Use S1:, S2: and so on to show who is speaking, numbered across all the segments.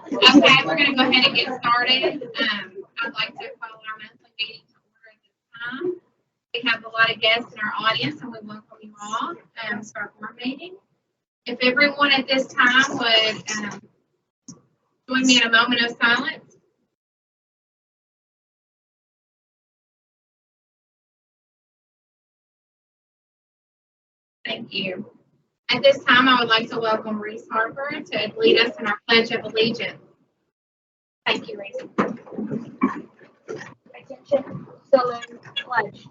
S1: Okay, we're going to go ahead and get started. I'd like to call our monthly meeting to order at this time. We have a lot of guests in our audience, and we welcome you all to our board meeting. If everyone at this time would join me in a moment of silence. Thank you. At this time, I would like to welcome Reese Harper to lead us in our Pledge of Allegiance. Thank you, Reese.
S2: Attention, salute, pledge.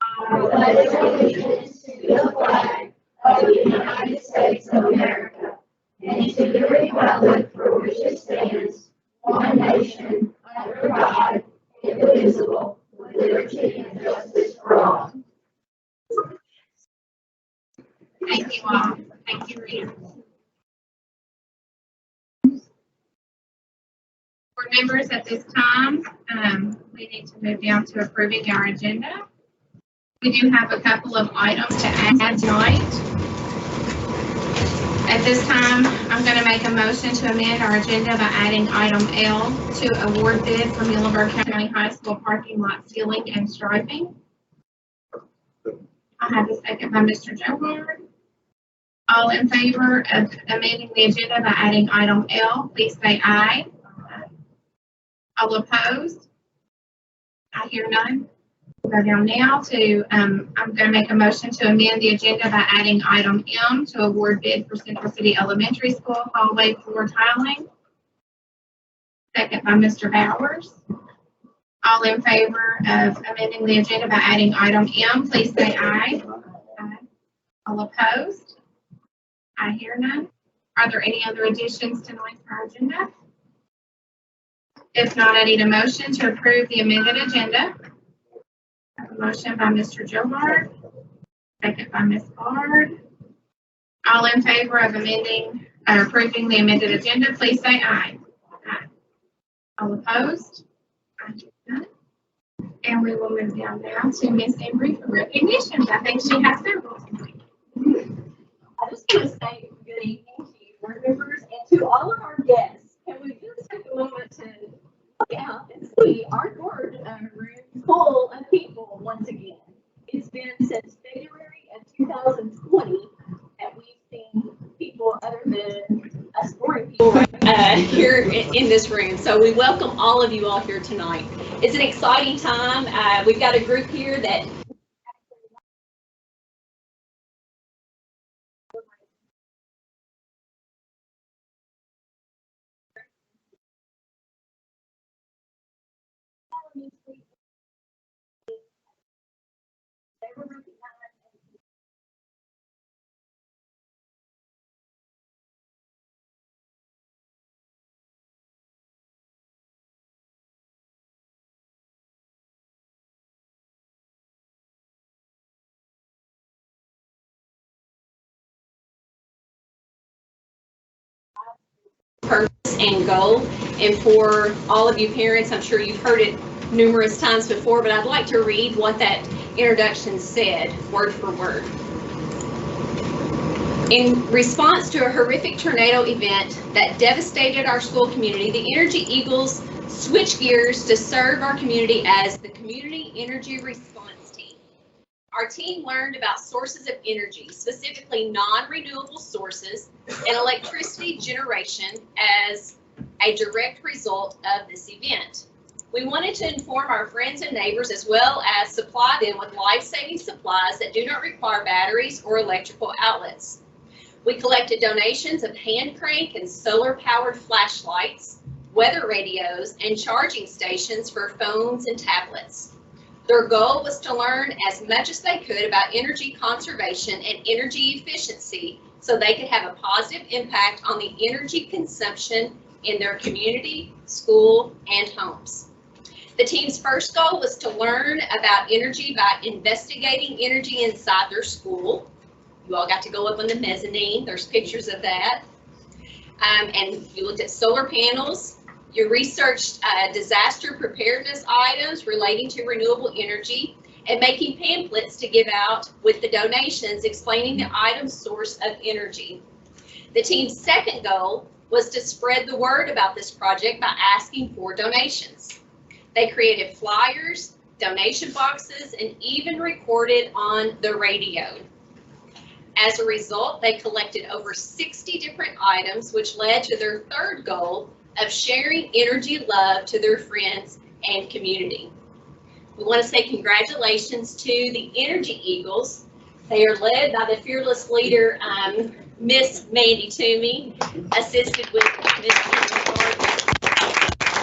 S3: I pledge allegiance to the flag of the United States of America and to the republic for which it stands, one nation, under God, indivisible, with liberty and justice for all.
S1: Thank you all. Thank you, Reese. Board members, at this time, we need to move down to approving our agenda. We do have a couple of items to add tonight. At this time, I'm going to make a motion to amend our agenda by adding item L to award bid for Muhlenberg County High School parking lot sealing and striping. I have a second by Mr. Johar. All in favor of amending the agenda by adding item L, please say aye. All opposed? I hear none. We'll go down now to, I'm going to make a motion to amend the agenda by adding item M to award bid for Central City Elementary School hallway floor tiling. Second by Mr. Bowers. All in favor of amending the agenda by adding item M, please say aye. Aye. All opposed? I hear none. Are there any other additions tonight to our agenda? If not, I need a motion to approve the amended agenda. I have a motion by Mr. Johar, second by Ms. Bard. All in favor of approving the amended agenda, please say aye. Aye. All opposed? I hear none. And we will move down now to Ms. Embry for recognitions. I think she has several tonight.
S2: I just want to say good evening to you, board members, and to all of our guests. Can we just take a moment to look out and see our board room full of people once again? It's been since February of 2020 that we've seen people other than us boring people here in this room. So we welcome all of you all here tonight. It's an exciting time. We've got a group here that purpose and goal. And for all of you parents, I'm sure you've heard it numerous times before, but I'd like to read what that introduction said, word for word. In response to a horrific tornado event that devastated our school community, the Energy Eagles switched gears to serve our community as the Community Energy Response Team. Our team learned about sources of energy, specifically non-renewable sources, and electricity generation as a direct result of this event. We wanted to inform our friends and neighbors as well as supply them with life-saving supplies that do not require batteries or electrical outlets. We collected donations of hand crank and solar-powered flashlights, weather radios, and charging stations for phones and tablets. Their goal was to learn as much as they could about energy conservation and energy efficiency so they could have a positive impact on the energy consumption in their community, school, and homes. The team's first goal was to learn about energy by investigating energy inside their school. You all got to go up on the mezzanine. There's pictures of that. And you looked at solar panels. You researched disaster preparedness items relating to renewable energy and making pamphlets to give out with the donations explaining the item's source of energy. The team's second goal was to spread the word about this project by asking for donations. They created flyers, donation boxes, and even recorded on the radio. As a result, they collected over 60 different items, which led to their third goal of sharing energy love to their friends and community. We want to say congratulations to the Energy Eagles. They are led by the fearless leader, Miss Mandy Toomey, assisted with Miss Kimberly Gardner.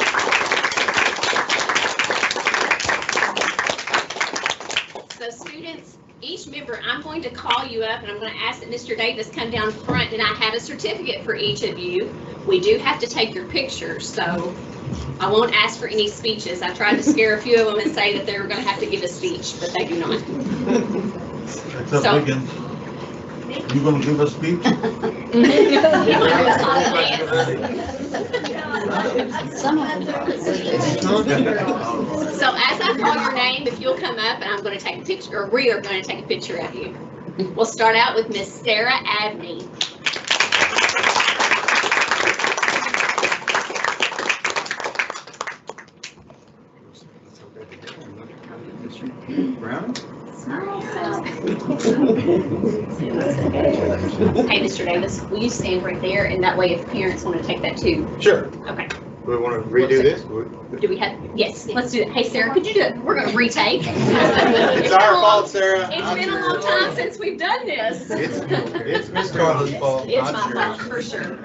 S2: So students, each member, I'm going to call you up and I'm going to ask that Mr. Davis come down front, and I have a certificate for each of you. We do have to take your pictures, so I won't ask for any speeches. I tried to scare a few of them and say that they were going to have to give a speech, but they do not.
S4: Except
S2: So-
S4: Wiggins. You gonna give a speech?
S2: So as I call your name, if you'll come up, and I'm going to take a picture, or we are going to take a picture of you. We'll start out with Miss Sarah Abney.
S4: Brown?
S2: Hey, Mr. Davis, will you stand right there, and that way if parents want to take that too.
S5: Sure.
S2: Okay.
S5: Do we want to redo this?
S2: Do we have, yes, let's do it. Hey, Sarah, could you do it? We're going to retake.
S5: It's our fault, Sarah.
S2: It's been a long time since we've done this.
S5: It's Miss
S4: Carla's
S5: Carla's
S4: fault.
S2: It's
S4: not
S2: my
S4: yours.
S2: fault, for sure.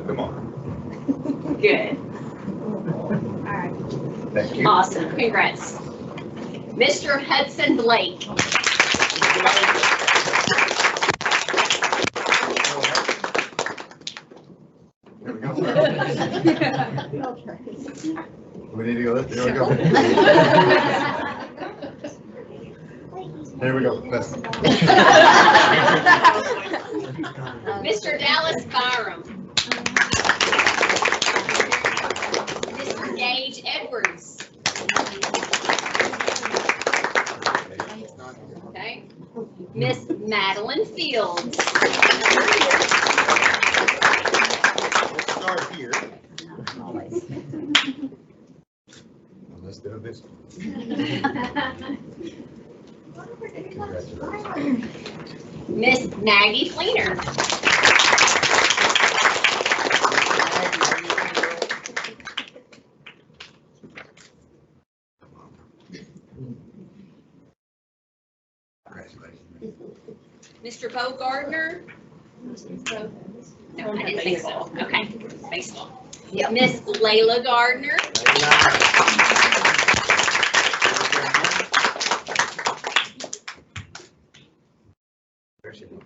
S5: Come on.
S2: Good.
S5: Thank you.
S2: Awesome. Congrats. Mr. Hudson Blake.
S5: There we go. We need to go this, there we go. There we go. That's-
S2: Mr. Dallas Byram. Mr. Gage Edwards. Okay. Miss Madeline Fields.
S5: We'll start here. Let's do this. Congratulations.
S2: Miss Maggie Fleener.
S5: Congratulations.
S2: Mr. Bo Gardner. No, I didn't think so. Okay, baseball.
S3: Yep.
S2: Miss Layla Gardner.
S5: There she goes.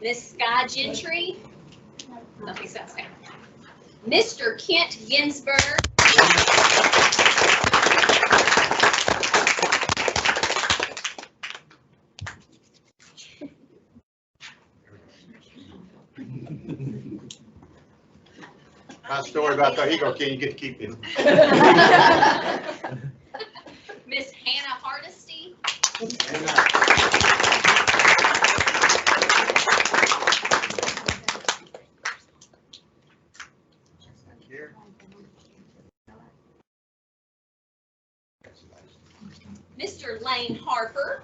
S2: Miss Sky Gentry. Nothing so, okay. Mr. Kent Ginsburg.
S5: My story about the Eagle King, you get to keep him.
S2: Miss Hannah Hardesty.
S5: Here.
S2: Mr. Lane Harper.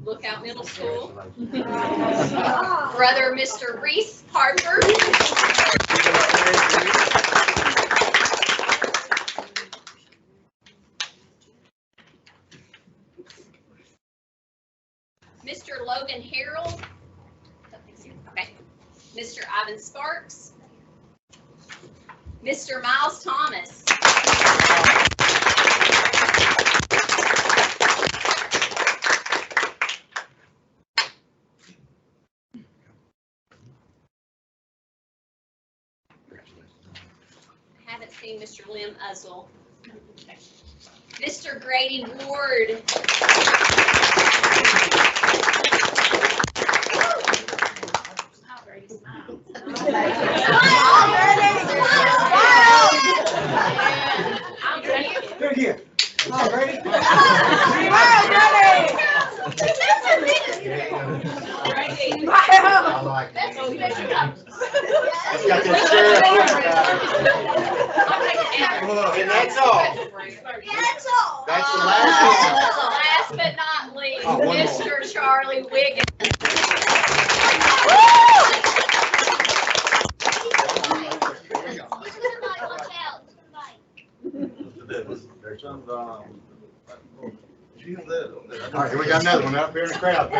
S2: Lookout Middle School. Brother Mr. Reese Harper. Mr. Logan Harrell. Okay. Mr. Ivan Sparks. Mr. Miles Thomas. I haven't seen Mr. Lim Uzzle. Mr. Grady Ward. Smile, Wiggins.
S5: All right, here we got another one up here in the crowd.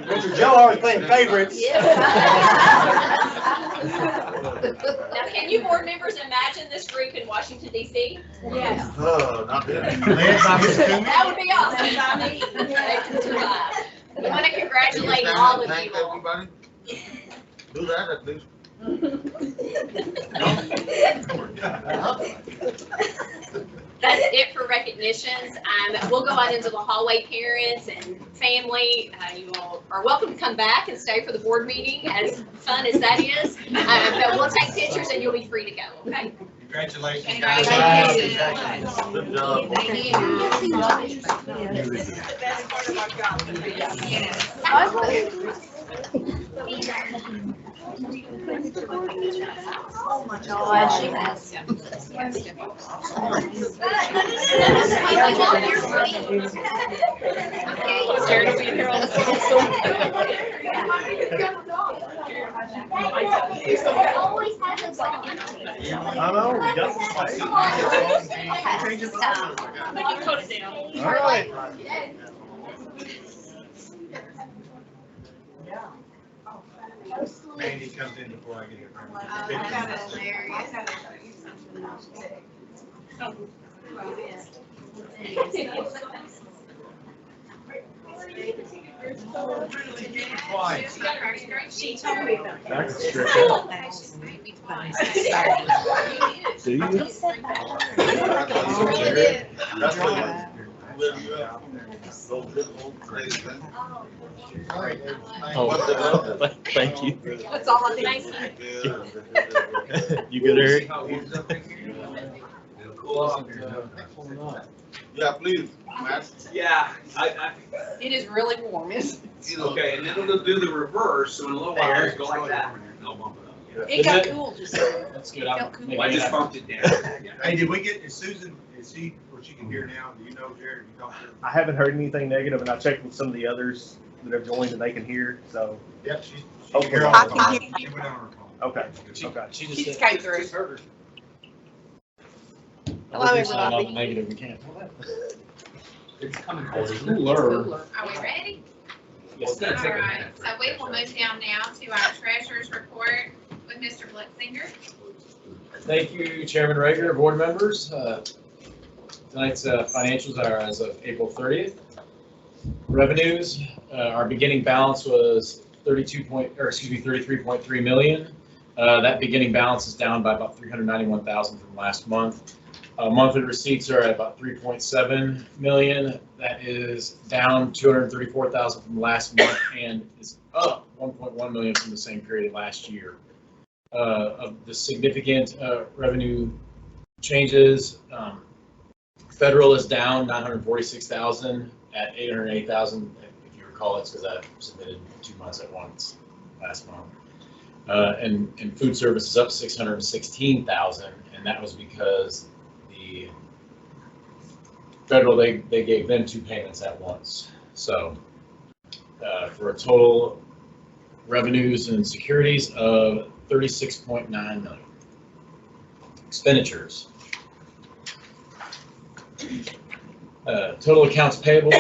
S5: Mr. Joe always playing favorites.
S2: Now, can you board members imagine this group in Washington, D.C.?
S3: Yes.
S5: Oh, not bad.
S2: That would be awesome. They can survive. I want to congratulate all of
S4: Thank
S2: you.
S4: everybody. Do that at least.
S2: That's it for recognitions. We'll go out into the hallway. Parents and family, you all are welcome to come back and stay for the board meeting, as fun as that is. But we'll take pictures and you'll be free to go, okay?
S5: Congratulations.
S1: Congratulations.
S4: Good job.
S1: Thank you.
S6: This is the best part of our job.
S3: Oh my God, she has.
S6: Always has a song.
S4: I know, we got some
S6: Put it down.
S4: All right.
S5: Andy comes in before I get here.
S1: That's hilarious.
S6: She told me about that.
S4: That's straight up. Do you? That's what
S7: Oh, thank you.
S6: That's all I think.
S7: You good, Eric?
S4: Yeah, please, Matt.
S8: Yeah,
S6: It is really warm, isn't
S8: okay, and then it'll do the reverse, so in a little while, it'll go like that. I'll bump it up.
S6: it? It got cool just.
S7: That's good. I'm
S6: Well,
S8: Well, I just bumped it down. Yeah.
S5: Hey, did we get, is Susan, is she, where she can hear now? Do you know, Jared? You talked to her?
S7: I haven't heard anything negative, and I checked with some of the others that have joined and they can hear. So
S5: Yep, she
S7: Okay.
S5: can hear on
S7: I
S5: her
S7: can
S5: phone. She went on her phone.
S7: okay, okay.
S6: She just came through.
S7: Hello, everybody. Negative, we can't.
S8: It's coming.
S7: Cooler.
S1: Are we ready?
S8: Yes.
S1: All right, so we will move down now to our treasurer's report with Mr. Blitzinger.
S9: Thank you, Chairman Rager, board members. Tonight's financials are as of April 30th. Revenues, our beginning balance was 33.3 million. That beginning balance is down by about 391,000 from last month. Monthly receipts are at about 3.7 million. That is down 234,000 from last month and is up 1.1 million from the same period last year. Of the significant revenue changes, federal is down 946,000 at 808,000. If you recall, it's because I submitted 2 months at once last month. And food service is up 616,000, and that was because the federal, they gave them 2 payments at once. So for a total revenues and securities of 36.9 million. Expenditures. Total accounts payable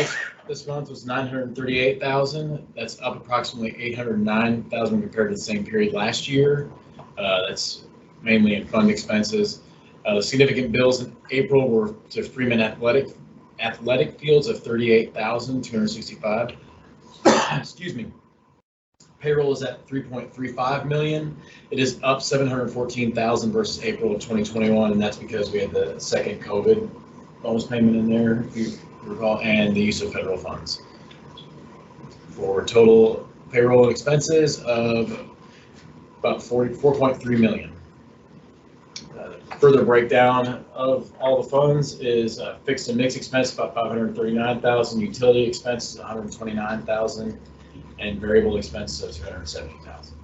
S9: this month was 938,000. That's up approximately 809,000 compared to the same period last year. That's mainly in fund expenses. The significant bills in April were to Freeman Athletic Fields of 38,265. Excuse me. Payroll is at 3.35 million. It is up 714,000 versus April of 2021, and that's because we had the second COVID bonus payment in there, if you recall, and the use of federal funds. For total payroll expenses of about 4.3 million. Further breakdown of all the funds is fixed and mixed expense about 539,000, utility expenses 129,000, and variable expenses of 270,000.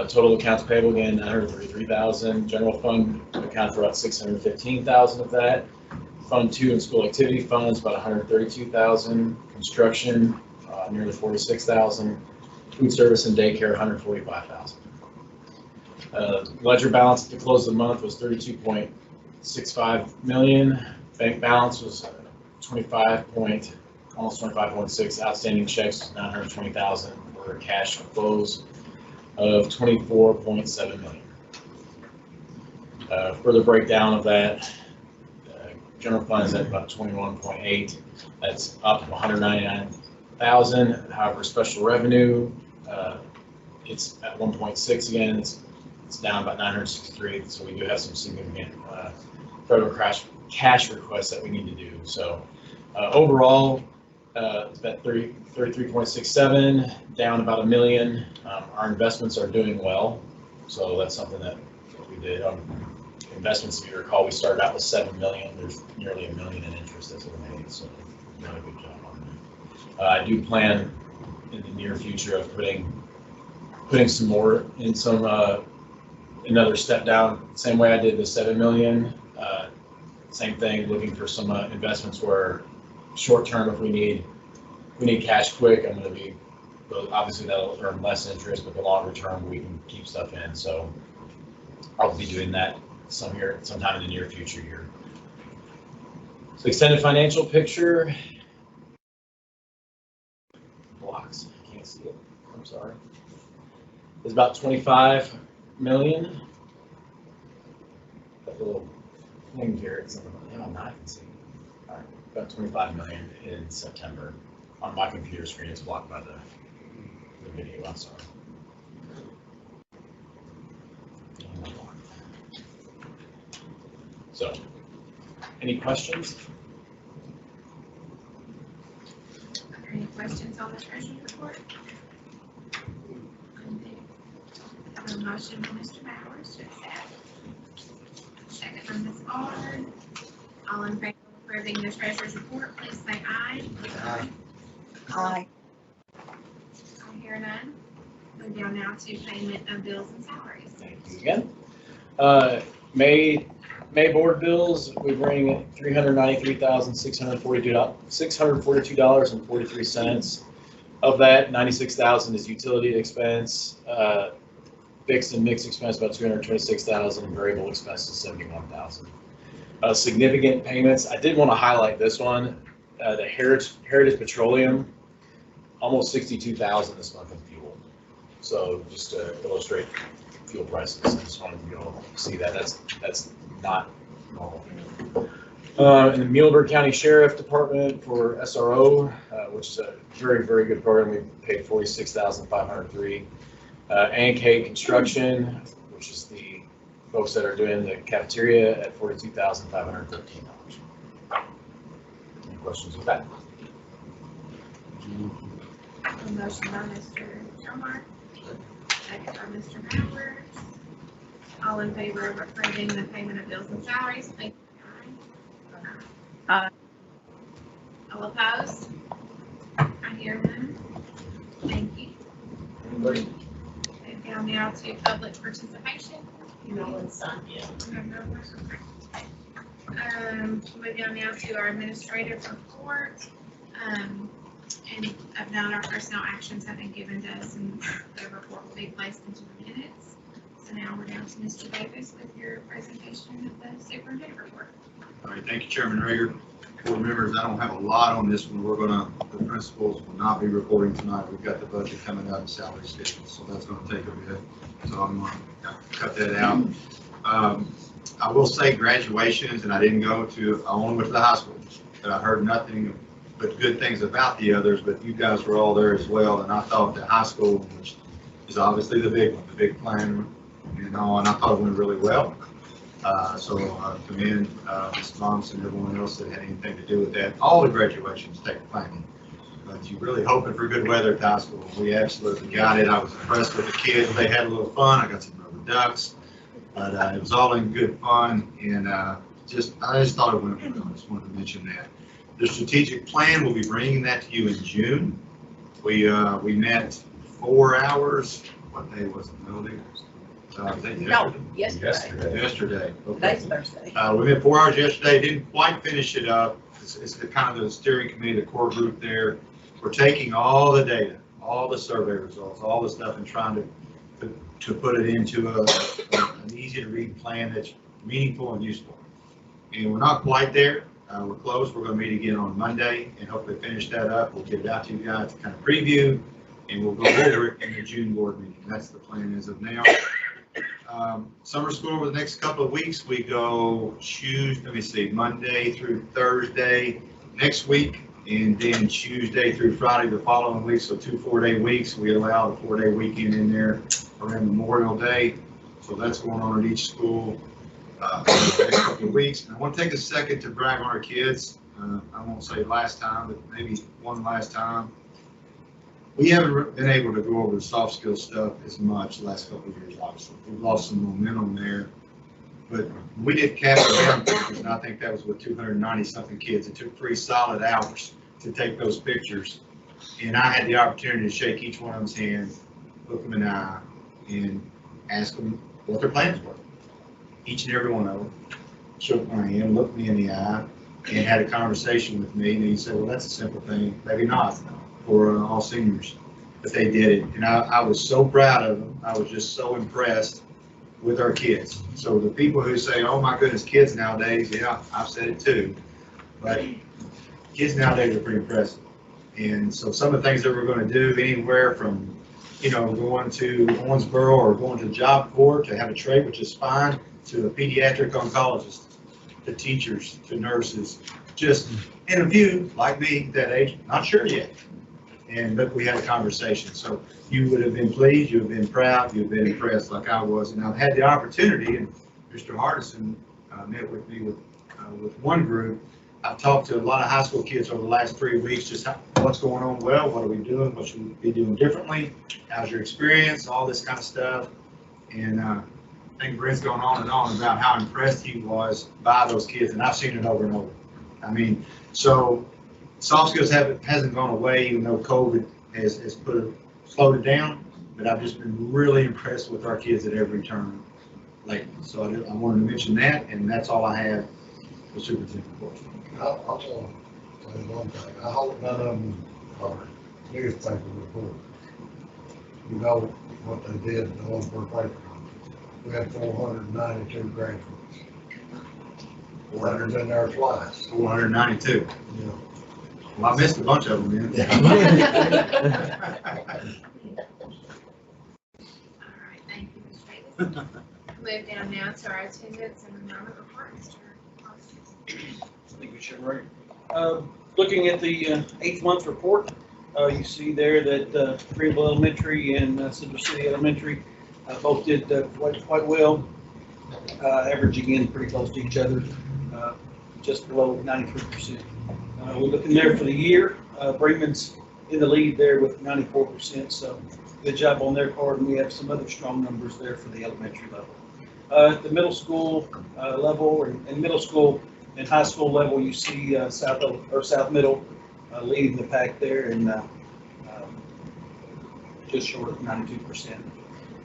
S9: Total accounts payable again 933,000. General fund accounted for about 615,000 of that. Fund 2 and school activity funds, about 132,000. Construction, nearly 46,000. Food service and daycare, 145,000. Ledger balance at the close of the month was 32.65 million. Bank balance was almost 25.6. Outstanding checks 920,000 for a cash close of 24.7 million. Further breakdown of that, general fund is at about 21.8. That's up 199,000. However, special revenue, it's at 1.6 again. It's down about 963. So we do have some significant federal cash requests that we need to do. So overall, it's about 33.67, down about $1 million. Our investments are doing well, so that's something that we did. Investments, if you recall, we started out with $7 million. There's nearly $1 million in interest that's been made, so really good job on that. I do plan in the near future of putting some more in some another step down, same way I did the $7 million. Same thing, looking for some investments where short term, if we need cash quick, I'm going to be, obviously that'll earn less interest, but the longer term we can keep stuff in. So I'll be doing that sometime in the near future here. So extended financial picture. Blocks, I can't see it, I'm sorry. It's about 25 million. That little thing here, it's now I can see. All right, about 25 million in September. On my computer screen, it's blocked by the video, I'm sorry. So, any questions?
S1: Are there any questions on the treasury report? I have a motion from Mr. Bowers to accept. Second from Ms. Ballard. All in favor of approving the treasurer's report, please say aye.
S6: Aye.
S1: I hear none. Move down now to payment of bills and salaries.
S9: Thank you again. May board bills, we bring $642.43. Of that, $96,000 is utility expense. Fixed and mixed expense about $226,000. Variable expense is $71,000. Significant payments. I did want to highlight this one. The Heritage Petroleum, almost $62,000 this month in fuel. So just to illustrate fuel prices, I just wanted you to see that. That's not normal. In the Muhlenberg County Sheriff Department for SRO, which is a very, very good program, we paid $46,503. A&K Construction, which is the folks that are doing the cafeteria, at $42,513. Any questions with that?
S1: A motion by Mr. Gilmore, second by Mr. Bowers. All in favor of approving the payment of bills and salaries, please say aye.
S6: Aye.
S1: All opposed? I hear none. Thank you.
S9: Anybody?
S1: Move down now to public participation.
S6: No one's signed yet.
S1: Move down now to our administrative report. And of note, our personnel actions have been given to us, and the report will be placed into the minutes. So now we're down to Mr. Davis with your presentation of the superintendent report.
S5: All right, thank you, Chairman Rager. Board members, I don't have a lot on this one. The principals will not be reporting tonight. We've got the budget coming out and salary schedules, so that's going to take a bit. So I'm going to cut that out. I will say graduations, and I only went to the high school, but I heard nothing but good things about the others, but you guys were all there as well, and I thought the high school, which is obviously the big one, the big plan, and I thought it went really well. So commend Ms. Thompson and everyone else that had anything to do with that. All the graduations take planning, but you're really hoping for good weather at high school. We absolutely got it. I was impressed with the kids. They had a little fun. I got some rubber ducks, but it was all in good fun, and I just thought it went well. I just wanted to mention that. The strategic plan, we'll be bringing that to you in June. We met 4 hours. What day was it? Melody? I think
S6: No, yesterday.
S5: yesterday.
S6: Today's Thursday.
S5: We had 4 hours yesterday, didn't quite finish it up. It's the kind of the steering committee, the core group there. We're taking all the data, all the survey results, all the stuff and trying to put it into an easy to read plan that's meaningful and useful. And we're not quite there. We're close. We're going to meet again on Monday and hopefully finish that up. We'll get it out to you guys to kind of preview, and we'll go over it in the June board meeting. That's the plan as of now. Summer school over the next couple of weeks, we go Monday through Thursday next week, and then Tuesday through Friday the following week, so 2 4-day weeks. We allow the 4-day weekend in there around Memorial Day, so that's going on at each school for the next couple of weeks. And I want to take a second to brag on our kids. I won't say last time, but maybe one last time. We haven't been able to go over the soft skills stuff as much the last couple of years, obviously. We've lost some momentum there. But we did capture down pictures, and I think that was with 290-something kids. It took 3 solid hours to take those pictures. And I had the opportunity to shake each one of them's hand, look them in the eye, and ask them what their plans were. Each and every one of them shook my hand, looked me in the eye, and had a conversation with me. And he said, well, that's a simple thing. Maybe not for all seniors, but they did it. And I was so proud of them. I was just so impressed with our kids. So the people who say, oh my goodness, kids nowadays, yeah, I've said it too, but kids nowadays are pretty impressive. And so some of the things that we're going to do, anywhere from, going to Owensboro or going to the job corps to have a trade, which is fine, to a pediatric oncologist, to teachers, to nurses, just, and a few like me that age, not sure yet. But we had a conversation. So you would have been pleased, you have been proud, you have been impressed like I was. And I've had the opportunity, and Mr. Hardison met with me with one group. I've talked to a lot of high school kids over the last 3 weeks, just what's going on well, what are we doing, what should we be doing differently, how's your experience, all this kind of stuff. And I think Brent's going on and on about how impressed he was by those kids, and I've seen it over and over. I mean, so soft skills hasn't gone away, even though COVID has slowed it down, but I've just been really impressed with our kids at every turn lately. So I wanted to mention that, and that's all I have for superintendent reports.
S10: I'll want to say one thing. I hope none of them are newspaper reports. You know what they did in the Owensboro paper. We had 492 graduates. 400's in there twice.
S5: 492.
S10: Yeah.
S5: Well, I missed a bunch of them, man.
S1: All right, thank you, Ms. Davis. Move down now to our attendance and enrollment report, Mr. Foster.
S11: Thank you, Chairman Ray. Looking at the 8th month report, you see there that Greenville Elementary and Citrus City Elementary both did quite well, averaging in pretty close to each other, just below 93%. We're looking there for the year. Bremen's in the lead there with 94%, so good job on their part, and we have some other strong numbers there for the elementary level. At the middle school level, and middle school and high school level, you see South Middle leading the pack there, and just short of 92%.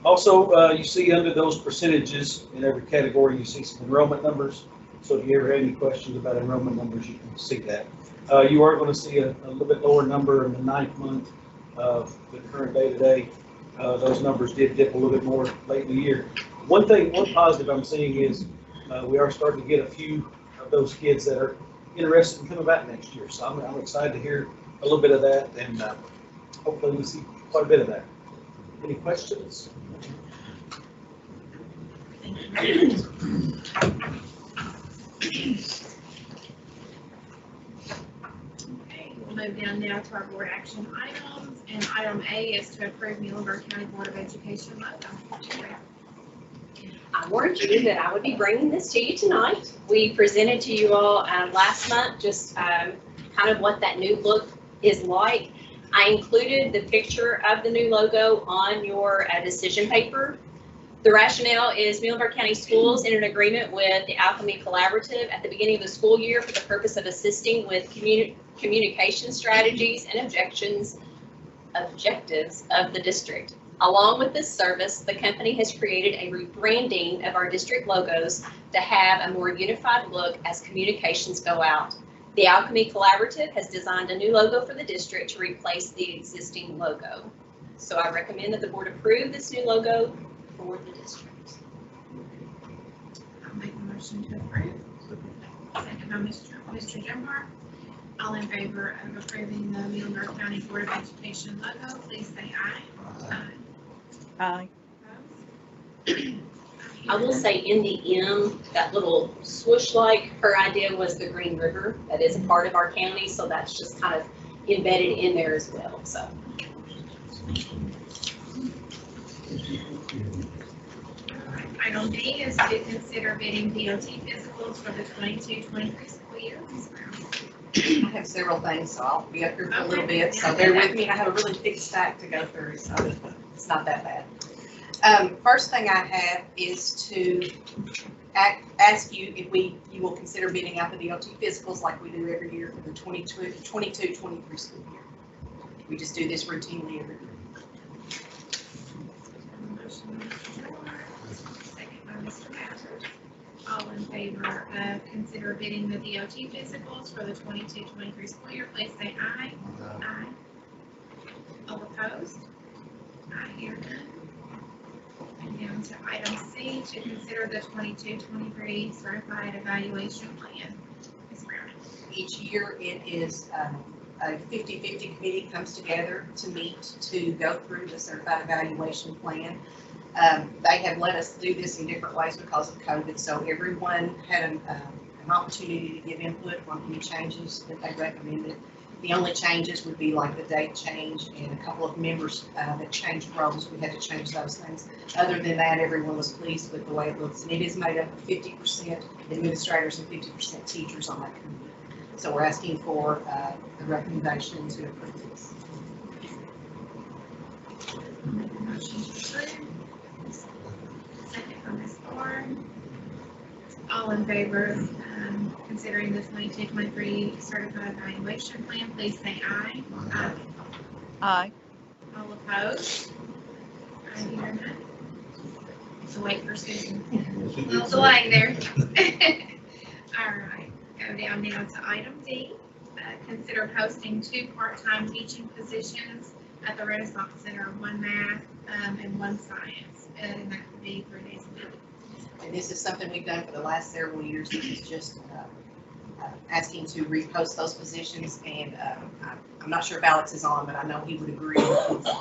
S11: Also, you see under those percentages in every category, you see some enrollment numbers. So if you ever have any questions about enrollment numbers, you can see that. You are going to see a little bit lower number in the 9th month of the current day-to-day. Those numbers did dip a little bit more late in the year. One positive I'm seeing is we are starting to get a few of those kids that are interested in coming back next year. So I'm excited to hear a little bit of that, and hopefully we see quite a bit of that. Any questions?
S1: Okay, we'll move down now to our board action items, and item A is to approve Muhlenberg County Board of Education logo.
S2: I warned you that I would be bringing this to you tonight. We presented to you all last month just kind of what that new look is like. I included the picture of the new logo on your decision paper. The rationale is Muhlenberg County Schools entered an agreement with the Alchemy Collaborative at the beginning of the school year for the purpose of assisting with communication strategies and objectives of the district. Along with this service, the company has created a rebranding of our district logos to have a more unified look as communications go out. The Alchemy Collaborative has designed a new logo for the district to replace the existing logo. So I recommend that the board approve this new logo for the district.
S1: I'll make a motion to approve. Second by Mr. Jumper. All in favor of approving the Muhlenberg County Board of Education logo, please say aye.
S6: Aye.
S1: Opposed?
S2: I will say in the M, that little swoosh-like, her idea was the Green River. That is a part of our county, so that's just kind of embedded in there as well, so.
S1: Item D is to consider bidding DOT physicals for the 22-23 school year. Ms. Brown.
S12: I have several things, so I'll be up here for a little bit, so bear with me. I have a really big stack to go through, so it's not that bad. First thing I have is to ask you if you will consider bidding out the DOT physicals like we do every year for the 22-23 school year. We just do this routinely every year.
S1: Motion by Mr. Moore, second by Mr. Masters. All in favor of consider bidding the DOT physicals for the 22-23 school year, please say aye. Aye. All opposed? I hear none. And down to item C, to consider the 22-23 certified evaluation plan. Ms. Brown.
S12: Each year it is a 50-50 committee comes together to meet to go through the certified evaluation plan. They have let us do this in different ways because of COVID, so everyone had an opportunity to give input on any changes that they recommended. The only changes would be like the date change and a couple of members that changed roles. We had to change those things. Other than that, everyone was pleased with the way it looks, and it is made up of 50% administrators and 50% teachers on that committee. So we're asking for the recommendation to approve this.
S1: Make a motion to approve. Second by Ms. Thorne. All in favor of considering the 22-23 certified evaluation plan, please say aye. Aye.
S6: Aye.
S1: All opposed? I hear none. So wait for Susan. A little delay there. All right, go down now to item D. Consider posting 2 part-time teaching positions at the Renaissance Center, 1 math and 1 science, and that could be 3 days a week.
S12: And this is something we've done for the last several years. This is just asking to repost those positions, and I'm not sure if Alex is on, but I know he would agree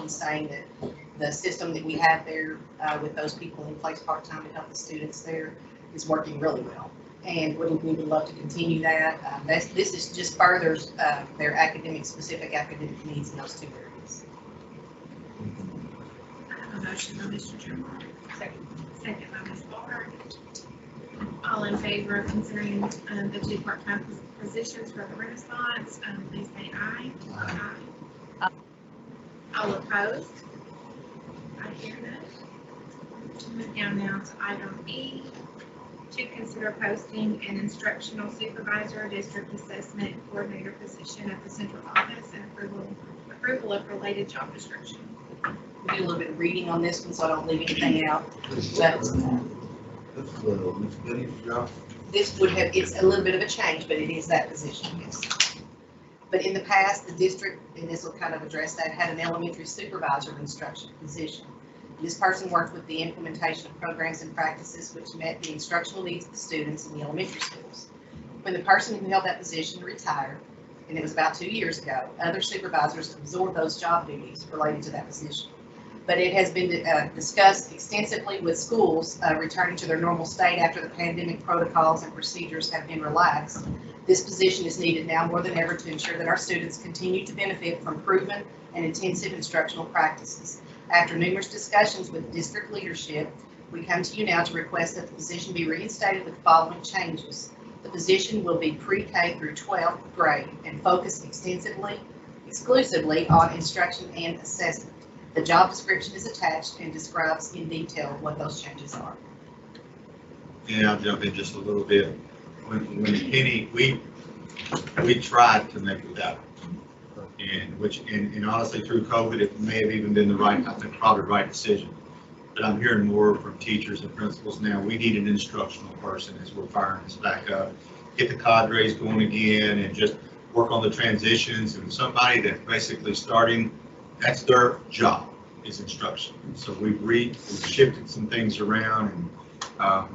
S12: in saying that the system that we have there with those people in place part-time to help the students there is working really well. And we would love to continue that. This is just furthers their specific academic needs in those 2 areas.
S1: I have a motion by Mr. Trimmer. Second by Ms. Barr. All in favor of considering the 2 part-time positions for the Renaissance, please say aye. Aye. All opposed? I hear none. Move down now to item E. To consider posting an instructional supervisor, district assessment coordinator position at the central office and approval of related job description.
S12: We'll do a little bit of reading on this one so I don't leave anything out. But
S4: This is Ms. Benny's job.
S12: this would have, it's a little bit of a change, but it is that position, yes. But in the past, the district, and this will kind of address that, had an elementary supervisor of instruction position. This person worked with the implementation of programs and practices which met the instructional needs of the students in the elementary schools. When the person who held that position retired, and it was about 2 years ago, other supervisors absorbed those job duties related to that position. But it has been discussed extensively with schools returning to their normal state after the pandemic protocols and procedures have been relaxed. This position is needed now more than ever to ensure that our students continue to benefit from proven and intensive instructional practices. After numerous discussions with district leadership, we come to you now to request that the position be reinstated with the following changes. The position will be pre-K through 12th grade and focus exclusively on instruction and assessment. The job description is attached and describes in detail what those changes are.
S5: Yeah, I'll jump in just a little bit. When Penny, we tried to make it that, And honestly, through COVID, it may have even been I think probably the right decision. But I'm hearing more from teachers and principals now. We need an instructional person as we're firing this back up, get the cadres going again, and just work on the transitions, and somebody that's basically starting, that's their job, is instruction. So we've shifted some things around, and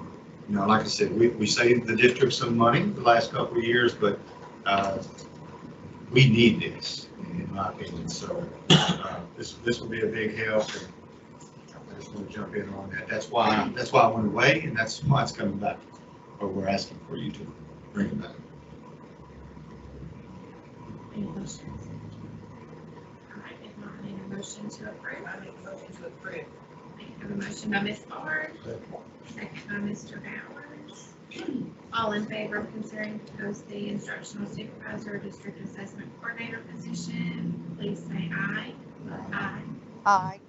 S5: like I said, we saved the district some money the last couple of years, but we need this, in my opinion. So this will be a big help. And I just want to jump in on that. That's why I went away, and that's why it's coming back, or we're asking for you to bring it back.
S1: Any questions? All right, if not, I need a motion to approve.
S6: I make a motion to approve.
S1: I have a motion by Ms. Bard, second by Mr. Bowers. All in favor of considering to post the instructional supervisor or district assessment coordinator position, please say aye. Aye.
S6: Aye.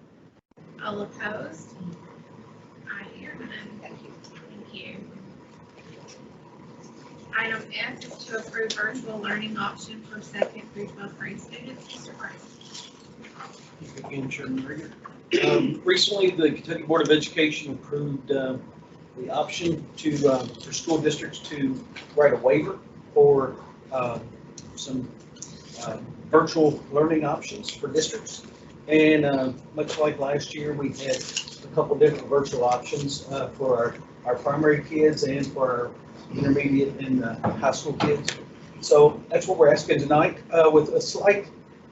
S1: All opposed? I hear none. Thank you. Item F is to approve virtual learning option for 2nd through 12th grade students. Mr. Brown.
S11: Again, Chairman Rieger. Recently, the Kentucky Board of Education approved the option for school districts to write a waiver for some virtual learning options for districts. And much like last year, we had a couple different virtual options for our primary kids and for our intermediate and high school kids. So that's what we're asking tonight, with a slight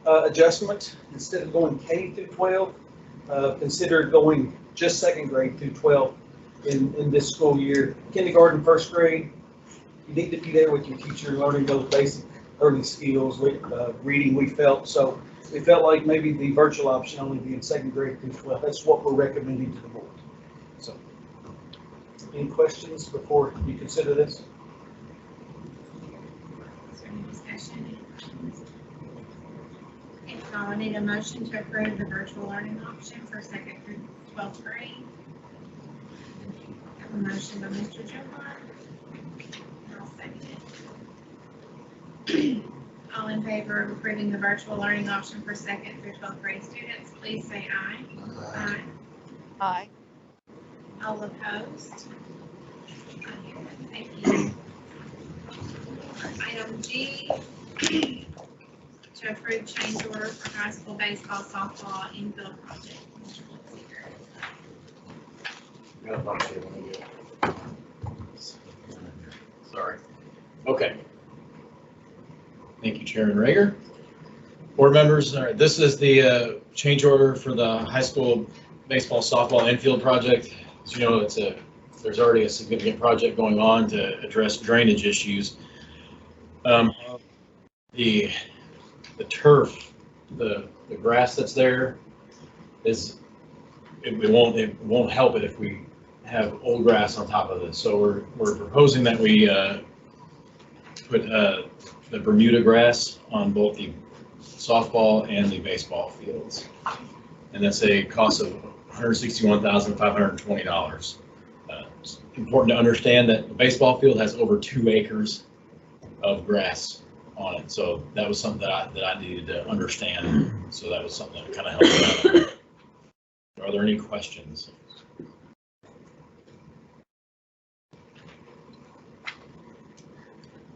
S11: adjustment. Instead of going K through 12, consider going just 2nd grade through 12 in this school year. Kindergarten, 1st grade, you need to be there with your teacher, learning those basic early skills, reading, we felt. So we felt like maybe the virtual option only be in 2nd grade through 12. That's what we're recommending to the board. So, any questions before you consider this?
S1: Is there any discussion? If not, I need a motion to approve the virtual learning option for 2nd through 12th grade. I have a motion by Mr. Gilmore. I'll second it. All in favor of approving the virtual learning option for 2nd through 12th grade students, please say aye. Aye.
S6: Aye.
S1: All opposed? Thank you. Item G, to approve change order for high school baseball, softball, infield project.
S9: Sorry. Okay. Thank you, Chairman Rager. Board members, all right, this is the change order for the high school baseball, softball, infield project. As you know, there's already a significant project going on to address drainage issues. The turf, the grass that's there it won't help it if we have old grass on top of this. So we're proposing that we put the Bermuda grass on both the softball and the baseball fields, and that's a cost of $161,520. It's important to understand that the baseball field has over 2 acres of grass on it, so that was something that I needed to understand. So that was something that kind of helped out. Are there any questions?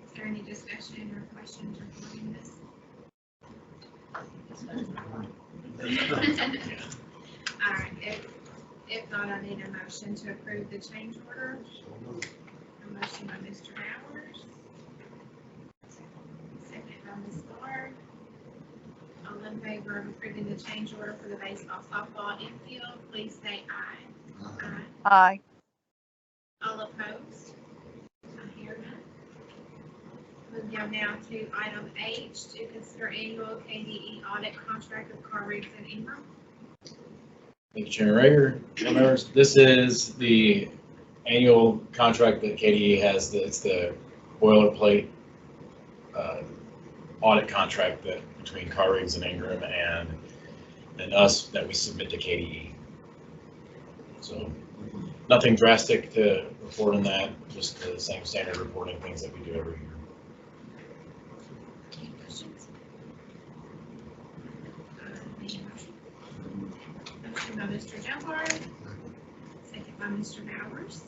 S1: Is there any discussion or questions regarding this? All right, if not, I need a motion to approve the change order. A motion by Mr. Bowers. Second by Ms. Bard. All in favor of approving the change order for the baseball, softball, infield, please say aye. Aye.
S6: Aye.
S1: All opposed? I hear none. Move down now to item H, to consider annual KDE audit contract with Salaries and Enrollment.
S9: Thank you, Chairman Rager. Members, this is the annual contract that KDE has. It's the boilerplate audit contract that between Carrigs and Ingram and us that we submit to KDE. So nothing drastic to report on that, just the same standard reporting things that we do every year.
S1: Any questions? Mr. Junbar, second by Mr. Bowers.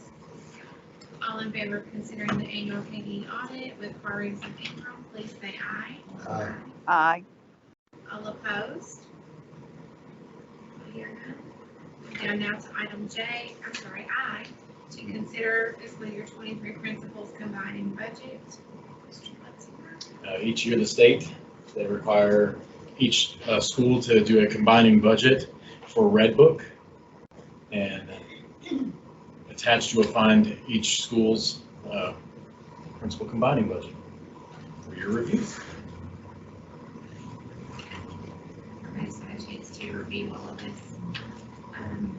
S1: All in favor of considering the annual KD audit with Quarries and Ingram, please say aye.
S4: Aye.
S6: Aye.
S1: All opposed? I hear none. We're down now to item I, to consider fiscal year 23 principals combining budget. Mr. Butler.
S9: Each year, the state, they require each school to do a combining budget for Red Book. And attached you will find each school's principal combining budget for your review.
S1: Everybody's had a chance to review all of this.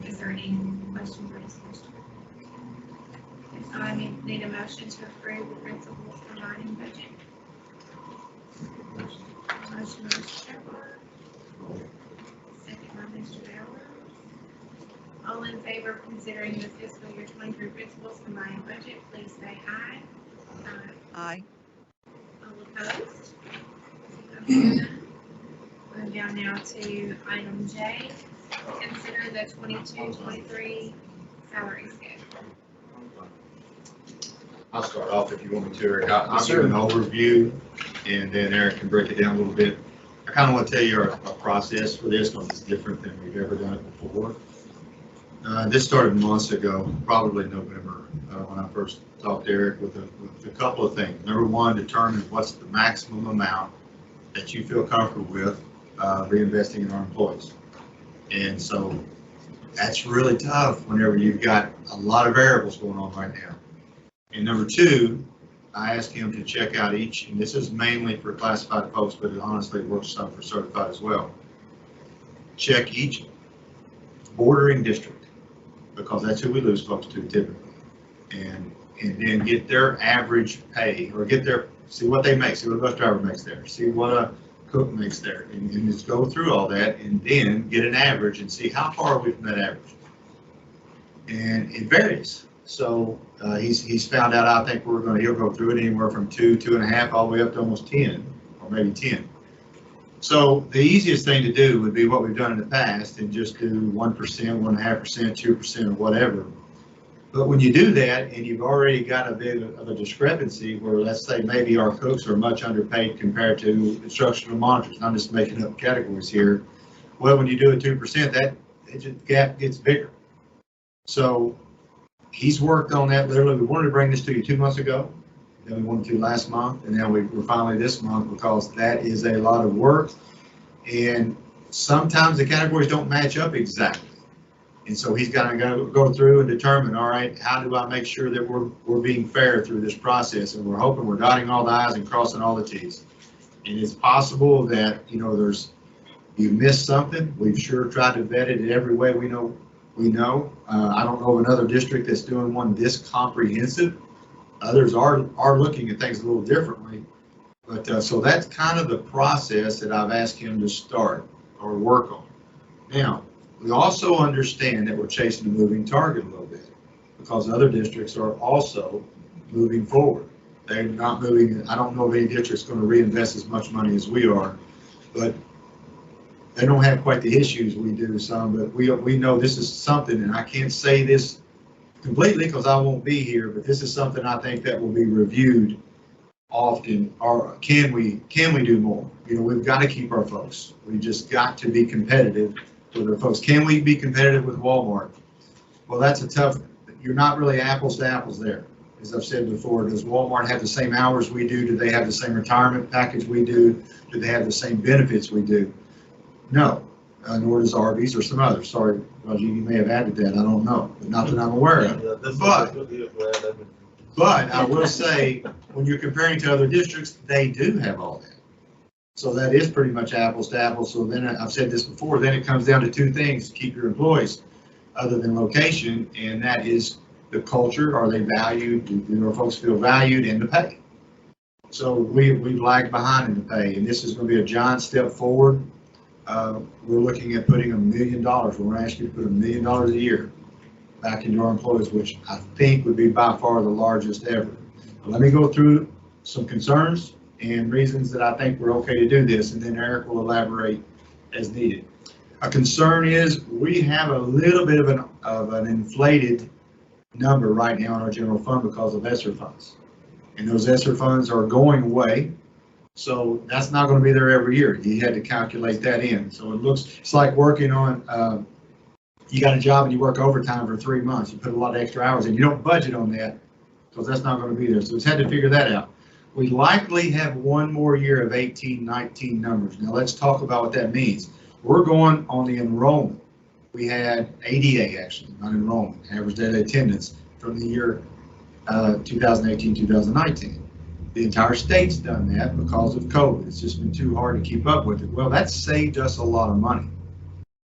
S1: Is there any questions or discussion? If not, I need a motion to approve the principal's combining budget. Motion by Mr. Shepherd. Second by Mr. Bowers. All in favor of considering the fiscal year 23 principal's combined budget, please say aye.
S6: Aye.
S1: All opposed? We're down now to item J, consider the 22-23 salary schedule.
S5: I'll start off if you want me to, Eric. I'll
S9: Yes,
S5: give
S9: sir.
S5: an overview, and then Eric can break it down a little bit. I kind of want to tell you our process for this, because it's different than we've ever done it before. This started months ago, probably November, when I first talked to Eric with a couple of things. Number one, determine what's the maximum amount that you feel comfortable with reinvesting in our employees. And so that's really tough whenever you've got a lot of variables going on right now. And number two, I asked him to check out each, and this is mainly for classified folks, but it honestly works some for certified as well. Check each bordering district, because that's who we lose folks to typically. And then get their average pay, or see what they make, see what a bus driver makes there, see what a cook makes there, and just go through all that, and then get an average and see how far are we from that average. And it varies. So he's found out, I think he'll go through it anywhere from 2.5, all the way up to almost 10, or maybe 10. So the easiest thing to do would be what we've done in the past, and just do 1%, 1.5%, 2%, or whatever. But when you do that, and you've already got a bit of a discrepancy where, let's say, maybe our cooks are much underpaid compared to instructional monitors, I'm just making up categories here. Well, when you do a 2%, that gap gets bigger. So he's worked on that literally. We wanted to bring this to you 2 months ago, then we wanted to last month, and now we're finally this month, because that is a lot of work. And sometimes the categories don't match up exactly. And so he's got to go through and determine, all right, how do I make sure that we're being fair through this process? And we're hoping we're dotting all the I's and crossing all the T's. And it's possible that, you missed something. We've sure tried to vet it in every way we know. I don't know of another district that's doing one this comprehensive. Others are looking at things a little differently. But so that's kind of the process that I've asked him to start or work on. Now, we also understand that we're chasing a moving target a little bit, because other districts are also moving forward. They're not moving. I don't know of any district's going to reinvest as much money as we are, but they don't have quite the issues we do some. But we know this is something, and I can't say this completely because I won't be here, but this is something I think that will be reviewed often. Or can we do more? We've got to keep our folks. We just got to be competitive with our folks. Can we be competitive with Walmart? Well, that's a tough. You're not really apples to apples there. As I've said before, does Walmart have the same hours we do? Do they have the same retirement package we do? Do they have the same benefits we do? No, nor does Arby's or some others. Sorry, Roger, you may have added that. I don't know, but not that I'm aware of. But I will say, when you're comparing to other districts, they do have all that. So that is pretty much apples to apples. So then I've said this before, then it comes down to two things to keep your employees other than location, and that is the culture. Are they valued? Do our folks feel valued? And the pay. So we've lagged behind in the pay, and this is going to be a giant step forward. We're looking at putting $1 million. We're going to ask you to put $1 million a year back into our employees, which I think would be by far the largest ever. Let me go through some concerns and reasons that I think we're okay to do this, and then Eric will elaborate as needed. A concern is we have a little bit of an inflated number right now in our general fund because of ESSER funds. And those ESSER funds are going away. So that's not going to be there every year. You had to calculate that in. So it's like working on, you got a job and you work overtime for 3 months. You put a lot of extra hours in. You don't budget on that because that's not going to be there. So it's had to figure that out. We likely have one more year of 18, 19 numbers. Now let's talk about what that means. We're going on the enrollment. We had ADA actually, not enrollment, average daily attendance from the year 2018, 2019. The entire state's done that because of COVID. It's just been too hard to keep up with it. Well, that saved us a lot of money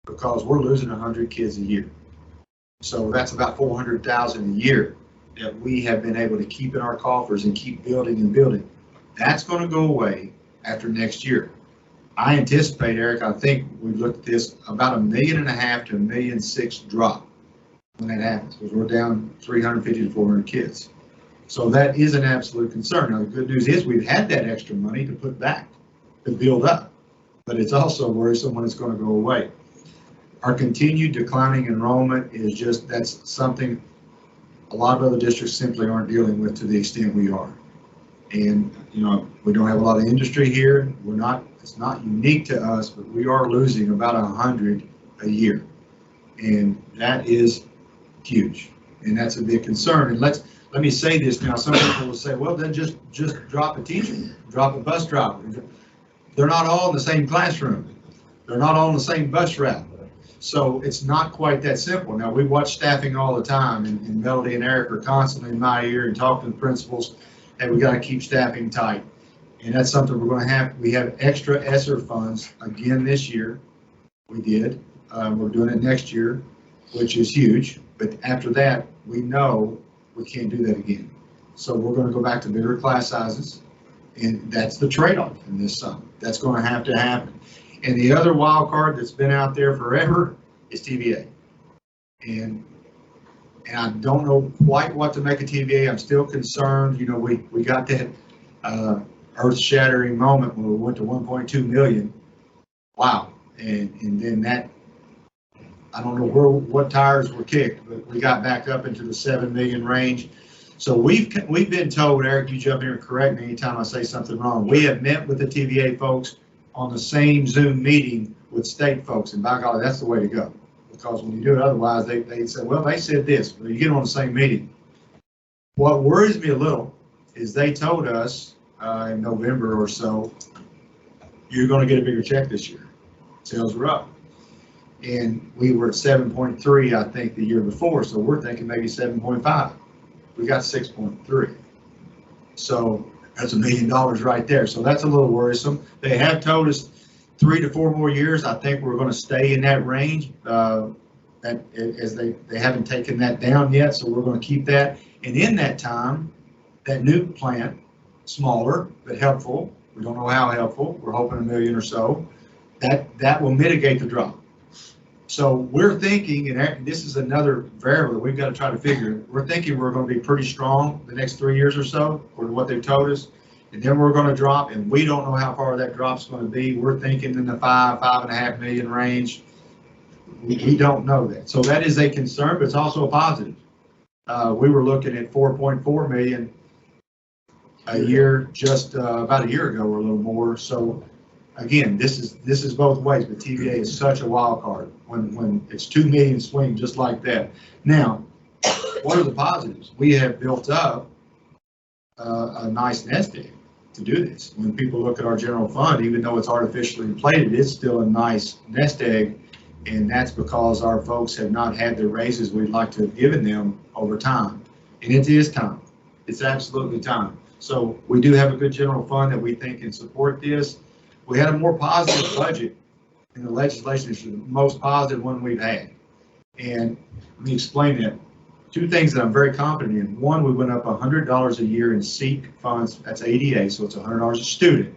S5: because we're losing 100 kids a year. So that's about 400,000 a year that we have been able to keep in our coffers and keep building and building. That's going to go away after next year. I anticipate, Eric, I think we've looked at this, about $1.5 million to $1.6 million drop when that happens, because we're down 350 to 400 kids. So that is an absolute concern. Now, the good news is we've had that extra money to put back, to build up, but it's also worrisome when it's going to go away. Our continued declining enrollment is just, that's something a lot of other districts simply aren't dealing with to the extent we are. And, you know, we don't have a lot of industry here. We're not, it's not unique to us, but we are losing about 100 a year. And that is huge. And that's a big concern. And let me say this now. Some people will say, well, then just drop a teacher, drop a bus driver. They're not all in the same classroom. They're not all in the same bus route. So it's not quite that simple. Now, we watch staffing all the time, and Melody and Eric are constantly in my ear and talking to the principals. Hey, we got to keep staffing tight. And that's something we're going to have. We have extra ESSER funds again this year. We did. We're doing it next year, which is huge. But after that, we know we can't do that again. So we're going to go back to bigger class sizes. And that's the trade-off in this sum. That's going to happen. And the other wild card that's been out there forever is TVA. And I don't know quite what to make of TVA. I'm still concerned. You know, we got that earth-shattering moment when we went to 1.2 million. Wow. And then that, I don't know what tires were kicked, but we got back up into the 7 million range. So we've been told, Eric, you jump in and correct me anytime I say something wrong. We have met with the TVA folks on the same Zoom meeting with state folks, and by golly, that's the way to go. Because when you do it otherwise, they say, well, they said this, but you get on the same meeting. What worries me a little is they told us in November or so, you're going to get a bigger check this year. Sales were up. And we were at 7.3, I think, the year before, so we're thinking maybe 7.5. We got 6.3. So that's $1 million right there. So that's a little worrisome. They have told us 3 to 4 more years. I think we're going to stay in that range. As they haven't taken that down yet, so we're going to keep that. And in that time, that new plant, smaller but helpful. We don't know how helpful. We're hoping $1 million or so. That will mitigate the drop. So we're thinking, and this is another variable that we've got to try to figure. We're thinking we're going to be pretty strong the next 3 years or so, according to what they've told us. And then we're going to drop, and we don't know how far that drop's going to be. We're thinking in the 5.5 million range. We don't know that. So that is a concern, but it's also a positive. We were looking at 4.4 million a year just about a year ago or a little more. So again, this is both ways, but TVA is such a wild card when it's 2 million swing just like that. Now, what are the positives? We have built up a nice nest egg to do this. When people look at our general fund, even though it's artificially inflated, it's still a nice nest egg, and that's because our folks have not had the raises we'd like to have given them over time. And it is time. It's absolutely time. So we do have a good general fund that we think can support this. We had a more positive budget in the legislation. It's the most positive one we've had. And let me explain that. 2 things that I'm very confident in. One, we went up $100 a year in SEEK funds. That's ADA, so it's $100 a student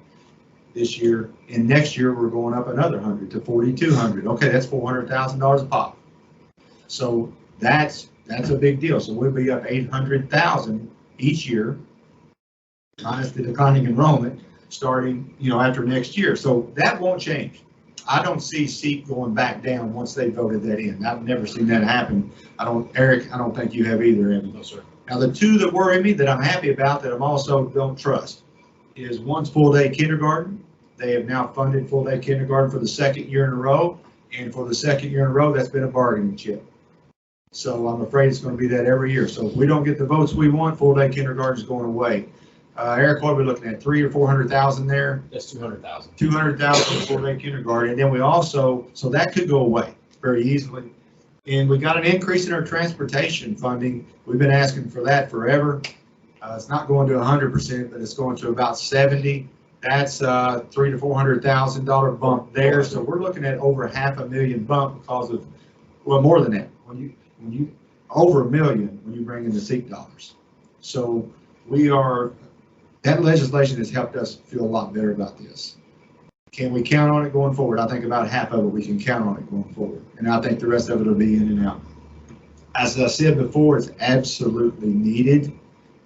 S5: this year. And next year, we're going up another 100 to 4,200. Okay, that's $400,000 a pop. So that's a big deal. So we'll be up 800,000 each year, minus the declining enrollment, starting after next year. So that won't change. I don't see seat going back down once they voted that in. I've never seen that happen. Eric, I don't think you have either, have you?
S9: No, sir.
S5: Now, the two that worry me that I'm happy about that I'm also don't trust is one's full-day kindergarten. They have now funded full-day kindergarten for the second year in a row. And for the second year in a row, that's been a bargaining chip. So I'm afraid it's going to be that every year. So if we don't get the votes we want, full-day kindergarten is going away. Eric, what are we looking at? 300,000 or 400,000 there?
S9: That's 200,000.
S5: 200,000 for full-day kindergarten. And then we also, so that could go away very easily. And we got an increase in our transportation funding. We've been asking for that forever. It's not going to 100%, but it's going to about 70. That's $300,000 to $400,000 bump there. So we're looking at over $500,000 bump because of, well, more than that. When you over $1 million when you bring in the seat dollars. So that legislation has helped us feel a lot better about this. Can we count on it going forward? I think about half of it we can count on it going forward. And I think the rest of it will be in and out. As I said before, it's absolutely needed.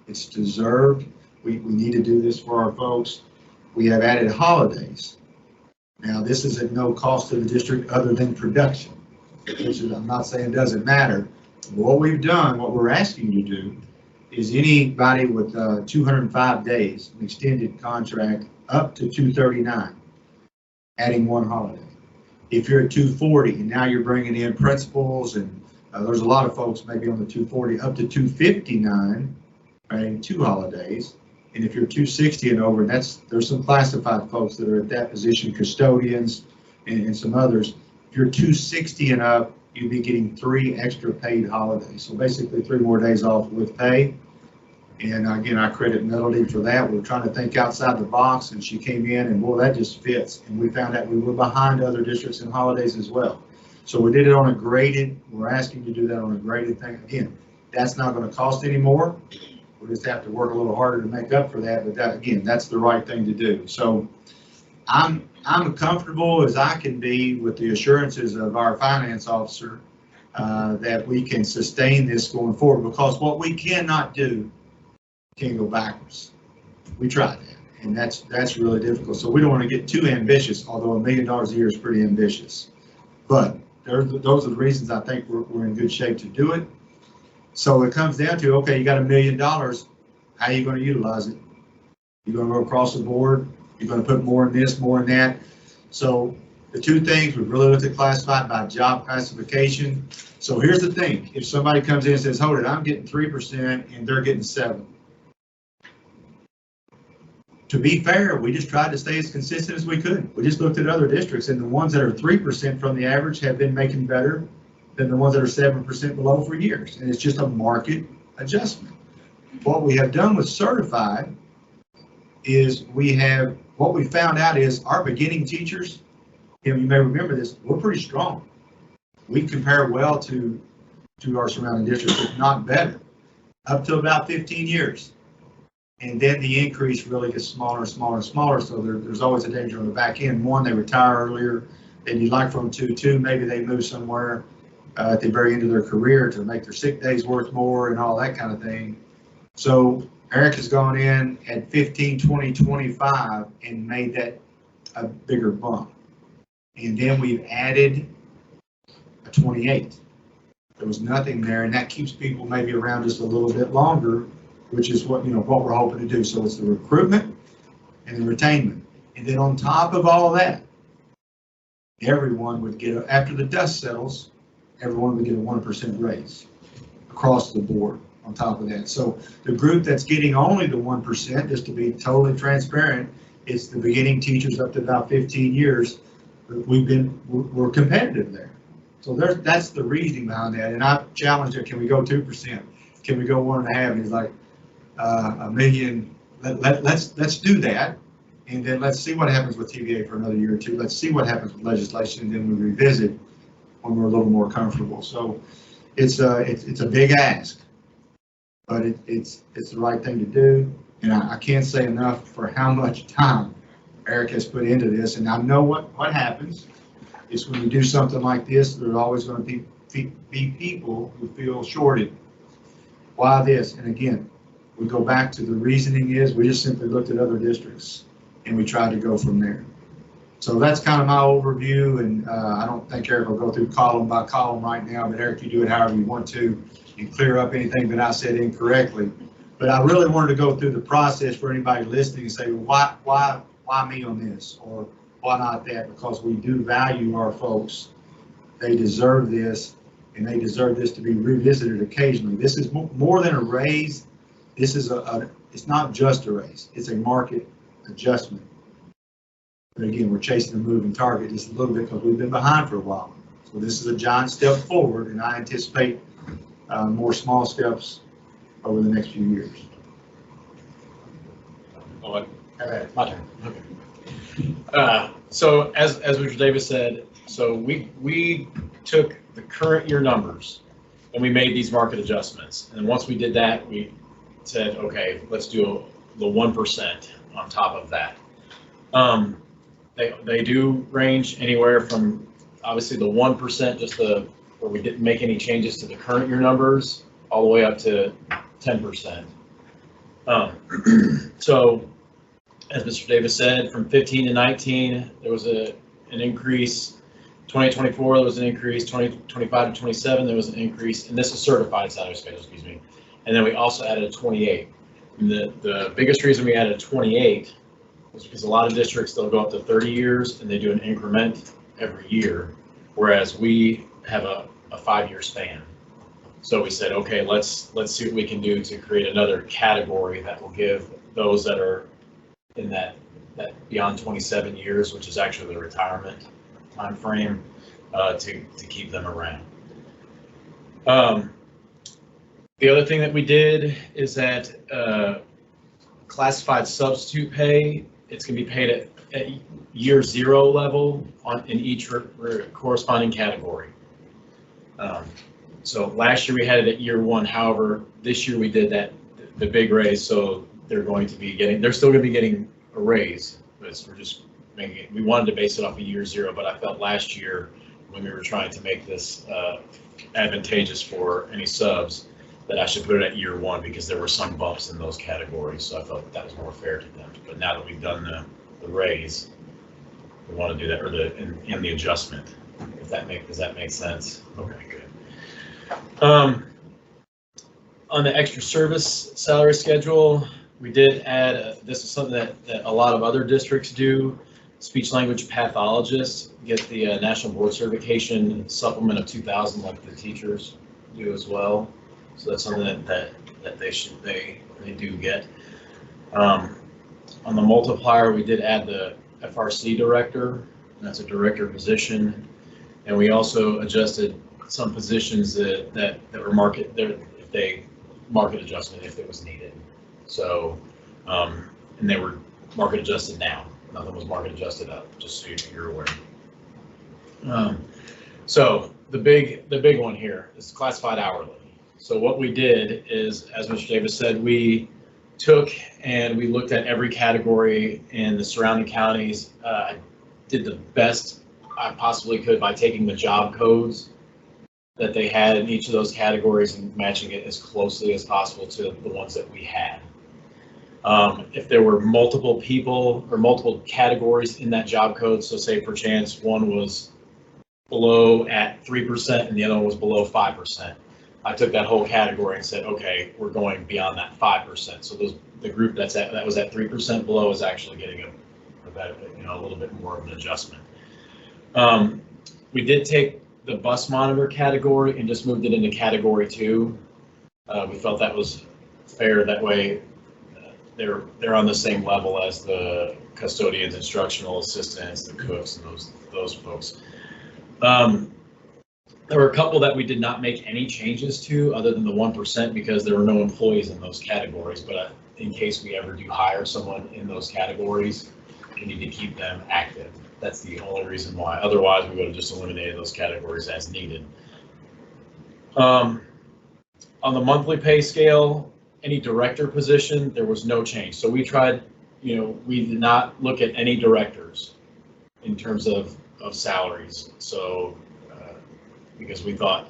S5: It's deserved. We need to do this for our folks. We have added holidays. Now, this is at no cost to the district other than production, which is, I'm not saying doesn't matter. What we've done, what we're asking you to do, is anybody with 205 days, an extended contract up to 239, adding one holiday. If you're at 240 and now you're bringing in principals and there's a lot of folks maybe on the 240 up to 259, adding two holidays. And if you're 260 and over, there's some classified folks that are at that position, custodians and some others. If you're 260 and up, you'd be getting 3 extra paid holidays. So basically 3 more days off with pay. And again, I credit Melody for that. We're trying to think outside the box, and she came in and, boy, that just fits. And we found out we were behind other districts in holidays as well. So we did it on a graded, we're asking you to do that on a graded thing. Again, that's not going to cost any more. We just have to work a little harder to make up for that. But that, again, that's the right thing to do. So I'm comfortable as I can be with the assurances of our finance officer that we can sustain this going forward, because what we cannot do can't go backwards. We tried that, and that's really difficult. So we don't want to get too ambitious, although $1 million a year is pretty ambitious. But those are the reasons I think we're in good shape to do it. So it comes down to, okay, you got $1 million. How are you going to utilize it? You're going to go across the board. You're going to put more in this, more in that. So the two things, we've really looked at classified by job classification. So here's the thing. If somebody comes in and says, hold it, I'm getting 3% and they're getting 7%. To be fair, we just tried to stay as consistent as we could. We just looked at other districts, and the ones that are 3% from the average have been making better than the ones that are 7% below for years. And it's just a market adjustment. What we have done with certified is what we found out is our beginning teachers, you may remember this, we're pretty strong. We compare well to our surrounding districts, if not better, up to about 15 years. And then the increase really gets smaller and smaller and smaller. So there's always a danger on the back end. One, they retire earlier than you'd like from 2. 2, maybe they move somewhere at the very end of their career to make their sick days worth more and all that kind of thing. So Eric has gone in at 15, 20, 25 and made that a bigger bump. And then we've added a 28. There was nothing there, and that keeps people maybe around just a little bit longer, which is what we're hoping to do. So it's the recruitment and the retainment. And then on top of all that, everyone would get, after the dust settles, everyone would get a 1% raise across the board on top of that. So the group that's getting only the 1%, just to be totally transparent, it's the beginning teachers up to about 15 years. We're competitive there. So that's the reasoning behind that. And I challenged her, can we go 2%? Can we go 1.5? And he's like, $1 million, let's do that, and then let's see what happens with TVA for another year or two. Let's see what happens with legislation, and then we revisit when we're a little more comfortable. So it's a big ask, but it's the right thing to do. And I can't say enough for how much time Eric has put into this. And I know what happens is when you do something like this, there's always going to be people who feel shorted. Why this? And again, we go back to the reasoning is we just simply looked at other districts and we tried to go from there. So that's kind of my overview, and I don't think Eric will go through column by column right now, but Eric, you do it however you want to and clear up anything that I said incorrectly. But I really wanted to go through the process for anybody listening and say, well, why me on this, or why not that? Because we do value our folks. They deserve this, and they deserve this to be revisited occasionally. This is more than a raise. This is it's not just a raise. It's a market adjustment. But again, we're chasing a moving target just a little bit because we've been behind for a while. So this is a giant step forward, and I anticipate more small steps over the next few years.
S9: Oh, my turn. Okay. So as Mr. Davis said, so we took the current year numbers and we made these market adjustments. And once we did that, we said, okay, let's do the 1% on top of that. They do range anywhere from obviously the 1%, just where we didn't make any changes to the current year numbers, all the way up to 10%. So as Mr. Davis said, from 15 to 19, there was an increase. 2024, there was an increase. 2025 to 27, there was an increase. And this is certified salary schedule, excuse me. And then we also added a 28. And the biggest reason we added a 28 was because a lot of districts, they'll go up to 30 years and they do an increment every year, whereas we have a 5-year span. So we said, okay, let's see what we can do to create another category that will give those that are in that beyond 27 years, which is actually the retirement time frame, to keep them around. The other thing that we did is that classified substitute pay, it's going to be paid at year 0 level in each corresponding category. So last year we had it at year 1. However, this year we did the big raise, so they're still going to be getting a raise, but we're just making it. We wanted to base it off of year 0, but I felt last year when we were trying to make this advantageous for any subs, that I should put it at year 1 because there were some bumps in those categories, so I felt that was more fair to them. But now that we've done the raise, we want to do that, or in the adjustment. Does that make sense? Okay, good. On the extra service salary schedule, we did add, this is something that a lot of other districts do. Speech language pathologists get the National Board Certification supplement of 2,000 like the teachers do as well. So that's something that they do get. On the multiplier, we did add the FRC director. That's a director position. And we also adjusted some positions that were market adjustment if it was needed. So, and they were market adjusted now. Nothing was market adjusted up, just so you're aware. So the big one here is classified hourly. So what we did is, as Mr. Davis said, we took and we looked at every category in the surrounding counties. I did the best I possibly could by taking the job codes that they had in each of those categories and matching it as closely as possible to the ones that we had. If there were multiple people or multiple categories in that job code, so say per chance one was below at 3% and the other one was below 5%, I took that whole category and said, okay, we're going beyond that 5%. So the group that was at 3% below is actually getting a little bit more of an adjustment. We did take the bus monitor category and just moved it into category 2. We felt that was fair. That way, they're on the same level as the custodians, instructional assistants, the cooks, and those folks. There were a couple that we did not make any changes to other than the 1% because there were no employees in those categories. But in case we ever do hire someone in those categories, we need to keep them active. That's the only reason why. Otherwise, we would have just eliminated those categories as needed. On the monthly pay scale, any director position, there was no change. So we tried, we did not look at any directors in terms of salaries. So because we thought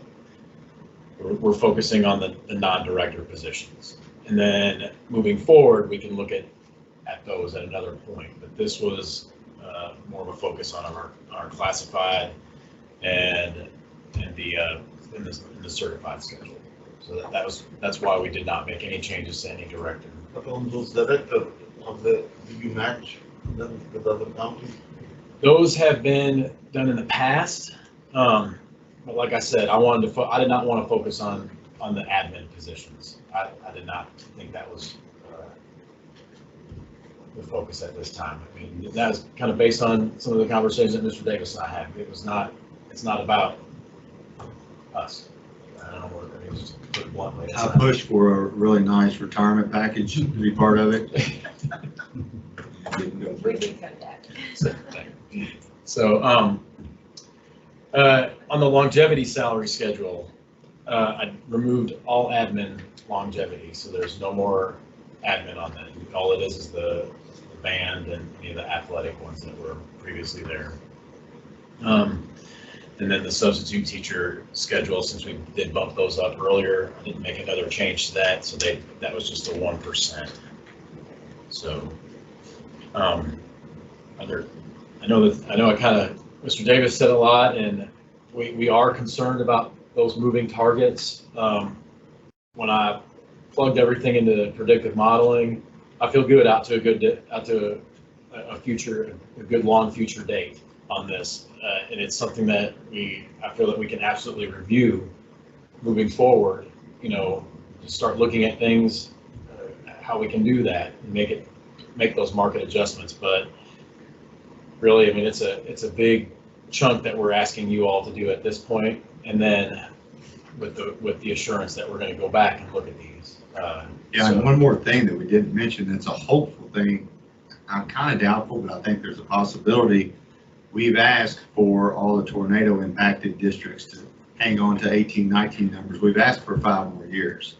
S9: we're focusing on the non-director positions. And then moving forward, we can look at those at another point. But this was more of a focus on our classified and the certified schedule. So that's why we did not make any changes to any director.
S4: But on those director do you match them with other counties?
S9: Those have been done in the past, but like I said, I did not want to focus on the admin positions. I did not think that was the focus at this time. I mean, that was kind of based on some of the conversations that Mr. Davis and I had. It's not about us. I don't know what I mean, just to put it bluntly.
S5: I pushed for a really nice retirement package to be part of it. Didn't go through.
S12: We did cut that.
S9: So, on the longevity salary schedule, I removed all admin longevity, so there's no more admin on that. All it is the band and any of the athletic ones that were previously there. And then the substitute teacher schedule, since we did bump those up earlier, I didn't make another change to that, so that was just a 1%. So, I know Mr. Davis said a lot, and we are concerned about those moving targets. When I plugged everything into predictive modeling, I feel good out to a good long future date on this, and it's something that I feel that we can absolutely review moving forward. To start looking at things, how we can do that and make those market adjustments. But really, I mean, it's a big chunk that we're asking you all to do at this point, and then with the assurance that we're going to go back and look at these.
S5: And one more thing that we didn't mention, that's a hopeful thing. I'm kind of doubtful, but I think there's a possibility. We've asked for all the tornado impacted districts to hang on to 18-19 numbers. We've asked for 5 more years,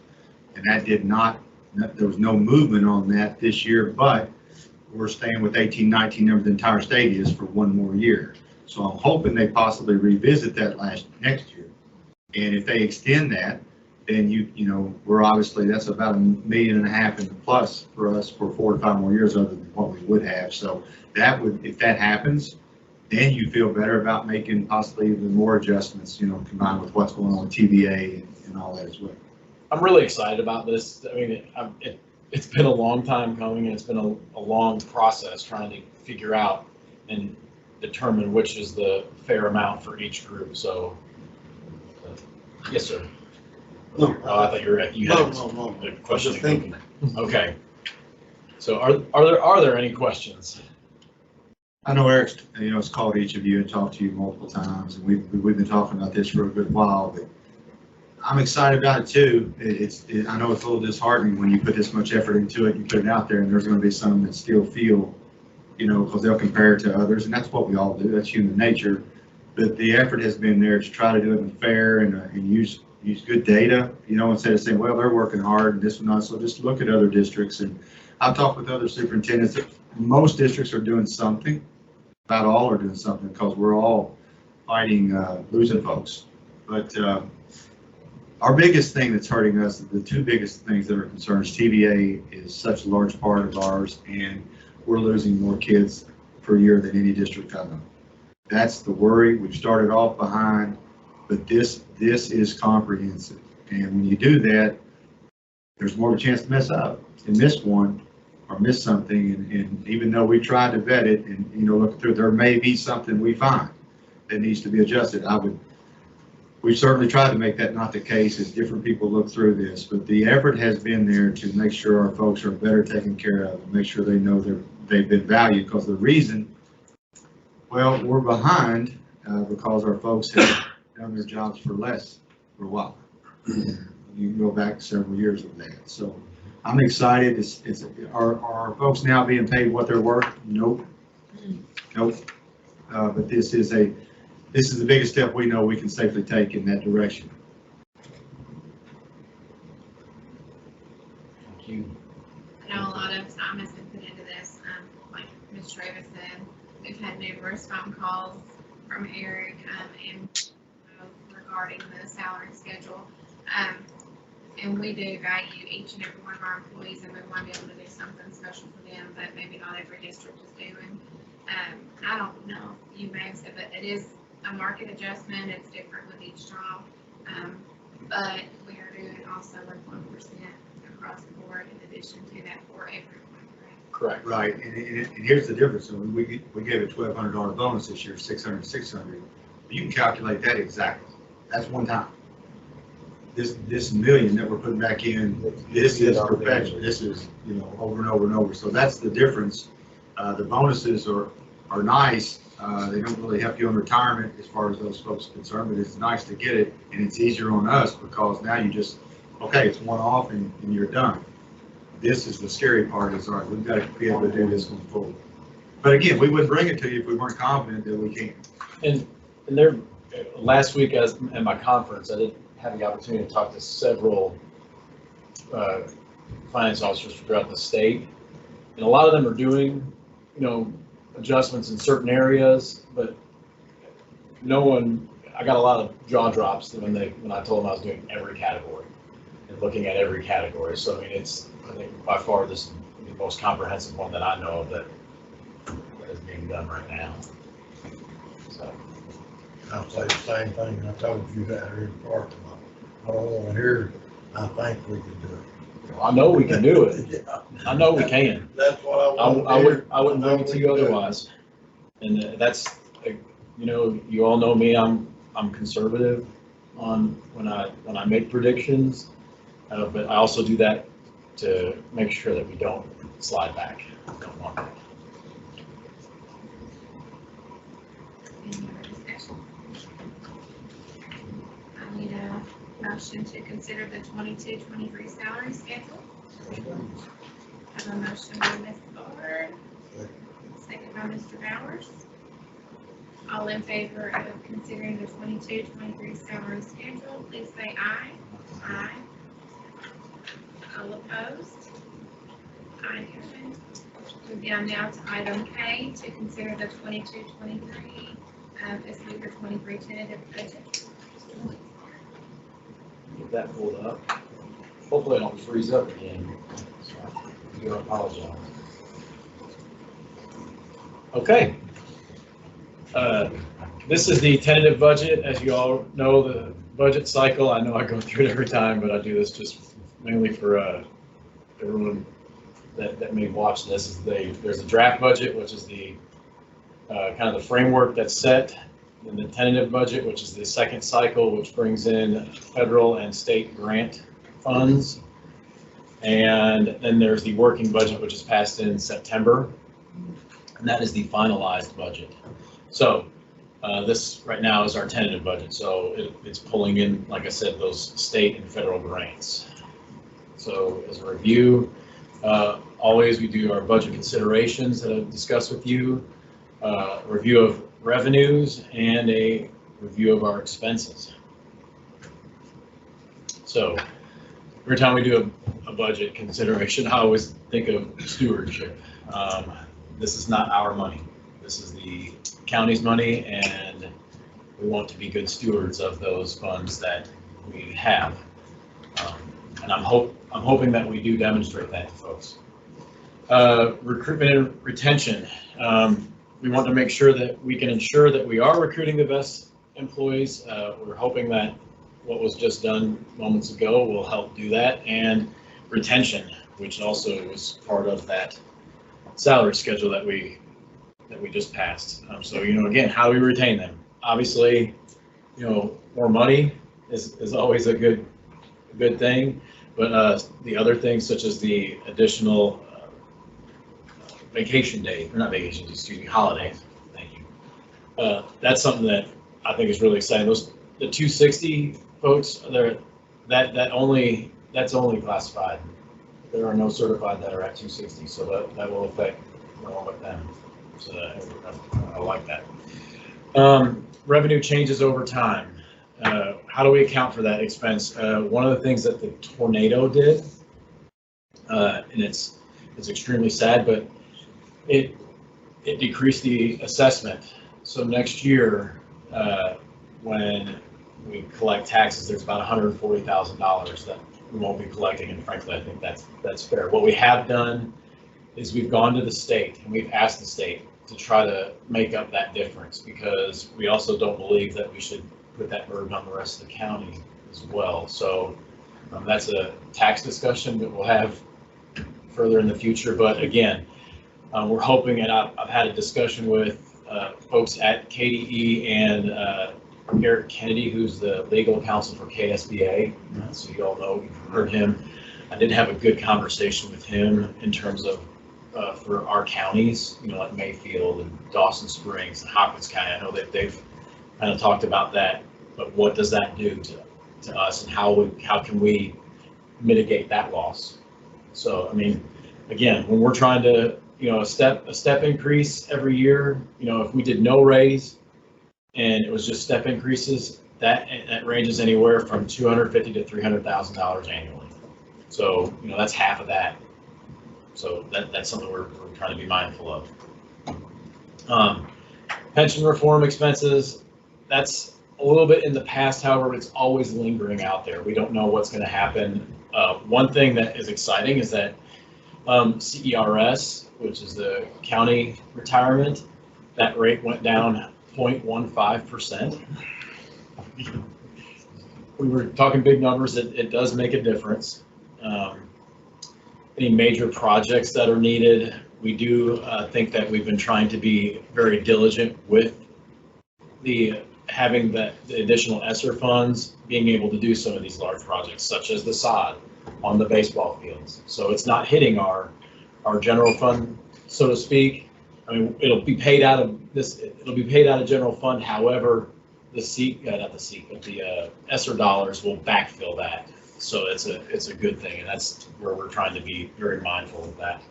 S5: and there was no movement on that this year, but we're staying with 18-19 numbers. The entire state is for 1 more year. So I'm hoping they possibly revisit that next year. And if they extend that, then we're obviously, that's about $1.5 million in the plus for us for 4 to 5 more years other than what we would have. So if that happens, then you feel better about making possibly even more adjustments, combined with what's going on with TVA and all that as well.
S9: I'm really excited about this. I mean, it's been a long time coming, and it's been a long process trying to figure out and determine which is the fair amount for each group. So, yes, sir.
S4: No.
S9: I thought you had a question. Okay. So are there any questions?
S5: I know Eric's, has called each of you and talked to you multiple times, and we've been talking about this for a good while, but I'm excited about it too. I know it's a little disheartening when you put this much effort into it, you put it out there, and there's going to be some that still feel, because they'll compare it to others, and that's what we all do. That's human nature. But the effort has been there to try to do it fair and use good data, instead of saying, well, they're working hard and this and that. So just look at other districts. And I've talked with other superintendents that most districts are doing something. About all are doing something, because we're all fighting losing folks. But our biggest thing that's hurting us, the 2 biggest things that are concerns, TVA is such a large part of ours, and we're losing more kids per year than any district I know. That's the worry. We've started off behind, but this is comprehensive. And when you do that, there's more of a chance to mess up and miss one or miss something. And even though we tried to vet it and, look through, there may be something we find that needs to be adjusted. We've certainly tried to make that not the case as different people look through this, but the effort has been there to make sure our folks are better taken care of and make sure they know they've been valued, because the reason, well, we're behind because our folks have done their jobs for less for a while. You can go back several years of that. So I'm excited. Are folks now being paid what they're worth? Nope. But this is the biggest step we know we can safely take in that direction.
S9: Thank you.
S1: I know a lot of time has been put into this. Like Ms. Travis said, we've had numerous phone calls from Eric and regarding the salary schedule. And we do value each and every one of our employees, and we want to be able to do something special for them that maybe not every district is doing. I don't know if you may have said, but it is a market adjustment. It's different with each job. But we are doing also like 1% across the board in addition to that for everyone, correct?
S9: Correct.
S5: Right, and here's the difference, we gave a $1,200 bonus this year, 600. You can calculate that exactly, that's one time. This million that we're putting back in, this is perpetual, this is, over and over and over, so that's the difference. The bonuses are nice, they don't really help you in retirement as far as those folks are concerned, but it's nice to get it, and it's easier on us because now you just, okay, it's one off and you're done. This is the scary part, is all right, we've got to be able to do this going forward. But again, we wouldn't bring it to you if we weren't confident that we can.
S9: And there, last week at my conference, I did have the opportunity to talk to several finance officers throughout the state. And a lot of them are doing, adjustments in certain areas, but no one, I got a lot of jaw drops when I told them I was doing every category and looking at every category. So, I mean, I think by far this is the most comprehensive one that I know of that is being done right now. So.
S10: I'll say the same thing I told you that in the parking lot. I don't want to hear, I think we can do it.
S9: I know we can do it.
S10: Yeah.
S9: I know we can.
S10: That's what I want to hear.
S9: I wouldn't bring it to you otherwise. And that's, you all know me, I'm conservative on when I make predictions, but I also do that to make sure that we don't slide back. Don't want that.
S1: Any other discussion? I need a motion to consider the 22-23 salary schedule. I have a motion by Ms. Ford, second by Mr. Bowers. All in favor of considering the 22-23 salary schedule, please say aye. Aye. All opposed? Aye. Move down now to item K, to consider the 22-23 fiscal year 23 tentative budget.
S9: Get that pulled up. Hopefully I don't freeze up again. So I do apologize. Okay. This is the tentative budget. As you all know, the budget cycle, I know I go through it every time, but I do this just mainly for everyone that may watch this. There's a draft budget, which is the kind of the framework that's set, and the tentative budget, which is the second cycle, which brings in federal and state grant funds. And then there's the working budget, which is passed in September, and that is the finalized budget. So this right now is our tentative budget. So it's pulling in, like I said, those state and federal grants. So as a review, always we do our budget considerations that I've discussed with you, a review of revenues, and a review of our expenses. So every time we do a budget consideration, I always think of stewardship. This is not our money. This is the county's money, and we want to be good stewards of those funds that we have. And I'm hoping that we do demonstrate that to folks. Recruitment and retention. We want to make sure that we can ensure that we are recruiting the best employees. We're hoping that what was just done moments ago will help do that, and retention, which also was part of that salary schedule that we just passed. So, again, how do we retain them? Obviously, more money is always a good thing, but the other things, such as the additional vacation days, or not vacations, excuse me, holidays. Thank you. That's something that I think is really exciting. The 260 folks, that's only classified. There are no certified that are at 260, so that will affect with them. So I like that. Revenue changes over time. How do we account for that expense? One of the things that the tornado did, and it's extremely sad, but it decreased the assessment. So next year, when we collect taxes, there's about $140,000 that we won't be collecting, and frankly, I think that's fair. What we have done is we've gone to the state and we've asked the state to try to make up that difference, because we also don't believe that we should put that burden on the rest of the county as well. So that's a tax discussion that we'll have further in the future. But again, we're hoping, and I've had a discussion with folks at KDE and Eric Kennedy, who's the legal counsel for KSBA. So you all know, you've heard him. I did have a good conversation with him in terms of for our counties, you know, like Mayfield and Dawson Springs and Hopkins County. I know that they've kind of talked about that, but what does that do to us, and how can we mitigate that loss? So, I mean, again, when we're trying to, you know, a step increase every year, you know, if we did no raise and it was just step increases, that ranges anywhere from $250,000 to $300,000 annually. So, you know, that's half of that. So that's something we're trying to be mindful of. Pension reform expenses, that's a little bit in the past, however, it's always lingering out there. We don't know what's going to happen. One thing that is exciting is that CERS, which is the county retirement, that rate went down 0.15%. We were talking big numbers. It does make a difference. Any major projects that are needed, we do think that we've been trying to be very diligent with having the additional ESSER funds, being able to do some of these large projects, such as the sod on the baseball fields. So it's not hitting our general fund, so to speak. I mean, it'll be paid out of general fund. However, the ESSER dollars will backfill that. So it's a good thing, and that's where we're trying to be very mindful of that.